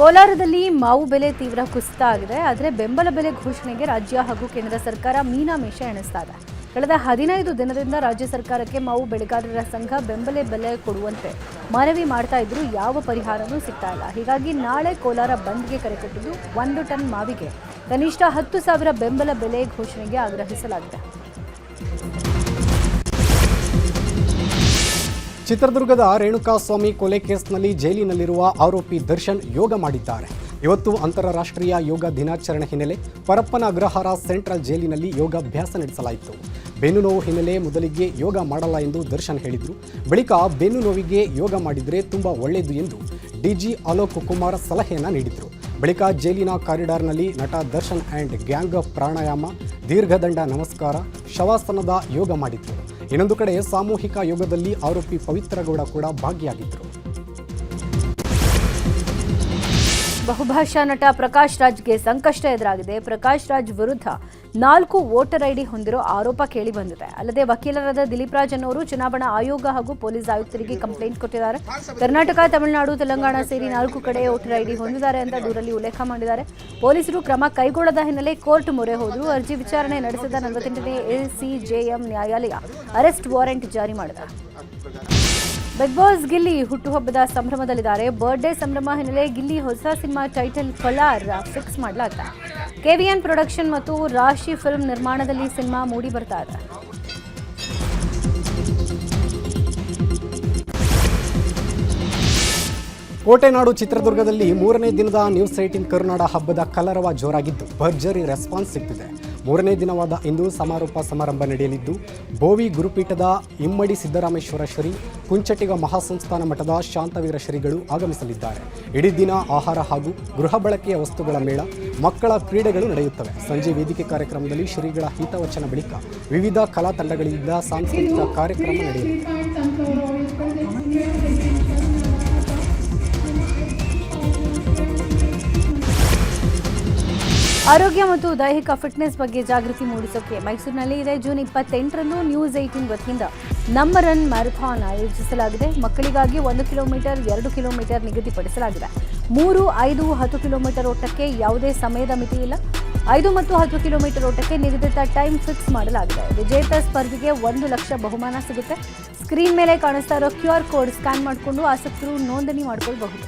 ಕೋಲಾರದಲ್ಲಿ ಮಾವು ಬೆಲೆ ತೀವ್ರ ಕುಸಿತ ಆಗಿದೆ. ಆದರೆ ಬೆಂಬಲ ಬೆಲೆ ಘೋಷಣೆಗೆ ರಾಜ್ಯ ಹಾಗೂ ಕೇಂದ್ರ ಸರ್ಕಾರ ಮೀನಾಮೇಷ ಎಣಿಸ್ತಾ ಇದೆ. ಕಳೆದ 15 ದಿನದಿಂದ ರಾಜ್ಯ ಸರ್ಕಾರಕ್ಕೆ ಮಾವು ಬೆಳೆಗಾರರ ಸಂಘ ಬೆಂಬಲ ಬೆಲೆ ಕೊಡುವಂತೆ ಮನವಿ ಮಾಡ್ತಾ ಇದ್ರು, ಯಾವ ಪರಿಹಾರನೂ ಸಿಗ್ತಾ ಇಲ್ಲ. ಹೀಗಾಗಿ ನಾಳೆ ಕೋಲಾರ ಬಂದ್ಗೆ ಕರೆ ಕೊಟ್ಟಿದ್ದು 1 ಟನ್ ಮಾವಿಗೆ ಕನಿಷ್ಠ 10,000 ಬೆಂಬಲ ಬೆಲೆ ಘೋಷಣೆಗೆ ಆಗ್ರಹಿಸಲಾಗಿದೆ. ಚಿತ್ರದುರ್ಗದ ರೇಣುಕಾಸ್ವಾಮಿ ಕೊಲೆ ಕೇಸ್ನಲ್ಲಿ ಜೈಲಿನಲ್ಲಿರುವ ಆರೋಪಿ ದರ್ಶನ್ ಯೋಗ ಮಾಡಿದ್ದಾರೆ. ಇವತ್ತು ಅಂತಾರಾಷ್ಟ್ರೀಯ ಯೋಗ ದಿನಾಚರಣೆ ಹಿನ್ನೆಲೆ ಪರಪ್ಪನ ಅಗ್ರಹಾರ ಸೆಂಟ್ರಲ್ ಜೈಲಿನಲ್ಲಿ ಯೋಗಾಭ್ಯಾಸ ನಡೆಸಲಾಯಿತು. ಬೆನ್ನು ನೋವು ಹಿನ್ನೆಲೆ ಮೊದಲಿಗೆ ಯೋಗ ಮಾಡಲ್ಲ ಎಂದು ದರ್ಶನ್ ಹೇಳಿದರು. ಬಳಿಕ ಬೆನ್ನು ನೋವಿಗೆ ಯೋಗ ಮಾಡಿದರೆ ತುಂಬ ಒಳ್ಳೆಯದು ಎಂದು ಡಿಜಿ ಅಲೋಕ್ ಕುಮಾರ್ ಸಲಹೆಯನ್ನು ನೀಡಿದರು. ಬಳಿಕ ಜೈಲಿನ ಕಾರಿಡಾರ್ನಲ್ಲಿ ನಟ ದರ್ಶನ್ ಆ್ಯಂಡ್ ಗ್ಯಾಂಗ್ ಪ್ರಾಣಾಯಾಮ, ದೀರ್ಘದಂಡ ನಮಸ್ಕಾರ, ಶವಾಸನದ ಯೋಗ ಮಾಡಿದರು. ಇನ್ನೊಂದು ಕಡೆ ಸಾಮೂಹಿಕ ಯೋಗದಲ್ಲಿ ಆರೋಪಿ ಪವಿತ್ರ ಗೌಡ ಕೂಡ ಭಾಗಿಯಾಗಿದ್ದರು. ಬಹುಭಾಷಾ ನಟ ಪ್ರಕಾಶ್ ರಾಜ್ಗೆ ಸಂಕಷ್ಟ ಎದುರಾಗಿದೆ. ಪ್ರಕಾಶ್ ರಾಜ್ ವಿರುದ್ಧ 4 ವೋಟರ್ ಐಡಿ ಹೊಂದಿರೋ ಆರೋಪ ಕೇಳಿ ಬಂದಿದೆ. ಅಲ್ಲದೆ ವಕೀಲರಾದ ದಿಲೀಪ್ ರಾಜ್ ಅವರು ಚುನಾವಣಾ ಆಯೋಗ ಹಾಗೂ ಪೊಲೀಸ್ ಆಯುಕ್ತರಿಗೆ ಕಂಪ್ಲೇಂಟ್ ಕೊಟ್ಟಿದ್ದಾರೆ. ಕರ್ನಾಟಕ, ತಮಿಳುನಾಡು, ತೆಲಂಗಾಣ ಸೇರಿ 4 ಕಡೆ ವೋಟರ್ ಐಡಿ ಹೊಂದಿದ್ದಾರೆ ಅಂತ ದೂರಲ್ಲಿ ಉಲ್ಲೇಖ ಮಾಡಿದ್ದಾರೆ. ಪೊಲೀಸರು ಕ್ರಮ ಕೈಗೊಳ್ಳದ ಹಿನ್ನೆಲೆ ಕೋರ್ಟ್ ಮೊರೆ ಹೋದರು. ಅರ್ಜಿ ವಿಚಾರಣೆ ನಡೆಸಿದ 48ನೇ ಎಸಿಜೆಎಂ ನ್ಯಾಯಾಲಯ ಅರೆಸ್ಟ್ ವಾರೆಂಟ್ ಜಾರಿ ಮಾಡಿದೆ. ಬಿಗ್ ಬಾಸ್ ಗಿಲ್ಲಿ ಹುಟ್ಟುಹಬ್ಬದ ಸಂಭ್ರಮದಲ್ಲಿದ್ದಾರೆ. ಬರ್ಡೇ ಸಂಭ್ರಮ ಹಿನ್ನೆಲೆ ಗಿಲ್ಲಿ ಹೊಸ ಸಿನಿಮಾ ಟೈಟಲ್ ಕೊಲಾರ್ ಫಿಕ್ಸ್ ಮಾಡಲಾಗಿದೆ. ಕೆವಿಎನ್ ಪ್ರೊಡಕ್ಷನ್ ಮತ್ತು ರಾಶಿ ಫಿಲ್ಮ್ ನಿರ್ಮಾಣದಲ್ಲಿ ಸಿನಿಮಾ ಮೂಡಿ ಬರ್ತಾ ಇದೆ. ಕೋಟೆನಾಡು ಚಿತ್ರದುರ್ಗದಲ್ಲಿ 3ನೇ ದಿನದ ನ್ಯೂಸ್ 18 ಕರುನಾಡ ಹಬ್ಬದ ಕಲರವ ಜೋರಾಗಿದ್ದು ಭರ್ಜರಿ ರೆಸ್ಪಾನ್ಸ್ ಸಿಗ್ತಿದೆ. 3ನೇ ದಿನವಾದ ಇಂದು ಸಮಾರೋಪ ಸಮಾರಂಭ ನಡೆಯಲಿದ್ದು ಬೋವಿ ಗುರುಪೀಠದ ಇಮ್ಮಡಿ ಸಿದ್ದರಾಮೇಶ್ವರ ಶ್ರೀ, ಕುಂಚಟಿಗ ಮಹಾಸಂಸ್ಥಾನ ಮಠದ ಶಾಂತವೀರ ಶ್ರೀಗಳು ಆಗಮಿಸಲಿದ್ದಾರೆ. ಇಡೀ ದಿನ ಆಹಾರ ಹಾಗೂ ಗೃಹ ಬಳಕೆಯ ವಸ್ತುಗಳ ಮೇಳ, ಮಕ್ಕಳ ಕ್ರೀಡೆಗಳು ನಡೆಯುತ್ತವೆ. ಸಂಜೆ ವೇದಿಕೆ ಕಾರ್ಯಕ್ರಮದಲ್ಲಿ ಶ್ರೀಗಳ ಹಿತವಚನ ಬಳಿಕ ವಿವಿಧ ಕಲಾ ತಂಡಗಳಿಂದ ಸಾಂಸ್ಕೃತಿಕ ಕಾರ್ಯಕ್ರಮ ನಡೆಯಲಿದೆ. ಆರೋಗ್ಯ ಮತ್ತು ದೈಹಿಕ ಫಿಟ್ನೆಸ್ ಬಗ್ಗೆ ಜಾಗೃತಿ ಮೂಡಿಸೋಕೆ ಮೈಸೂರಿನಲ್ಲಿ ಇದೇ ಜೂನ್ 28ರಂದು ನ್ಯೂಸ್ 18 ವತಿಯಿಂದ ನಮ್ಮ ರನ್ ಮ್ಯಾರಥಾನ್ ಆಯೋಜಿಸಲಾಗಿದೆ. ಮಕ್ಕಳಿಗಾಗಿ 1 ಕಿಲೋಮೀಟರ್, 2 ಕಿಲೋಮೀಟರ್ ನಿಗದಿಪಡಿಸಲಾಗಿದೆ. 3, 5, 10 ಕಿಲೋಮೀಟರ್ ಓಟಕ್ಕೆ ಯಾವುದೇ ಸಮಯದ ಮಿತಿ ಇಲ್ಲ. 5 ಮತ್ತು 10 ಕಿಲೋಮೀಟರ್ ಓಟಕ್ಕೆ ನಿಗದಿತ ಟೈಮ್ ಫಿಕ್ಸ್ ಮಾಡಲಾಗಿದೆ. ವಿಜೇತ ಸ್ಪರ್ಧಿಗೆ 1 ಲಕ್ಷ ಬಹುಮಾನ ಸಿಗುತ್ತೆ. ಸ್ಕ್ರೀನ್ ಮೇಲೆ ಕಾಣಿಸ್ತಾ ಇರೋ QR ಕೋಡ್ ಸ್ಕ್ಯಾನ್ ಮಾಡಿಕೊಂಡು ಆಸಕ್ತರು ನೋಂದಣಿ ಮಾಡಿಕೊಳ್ಳಬಹುದು.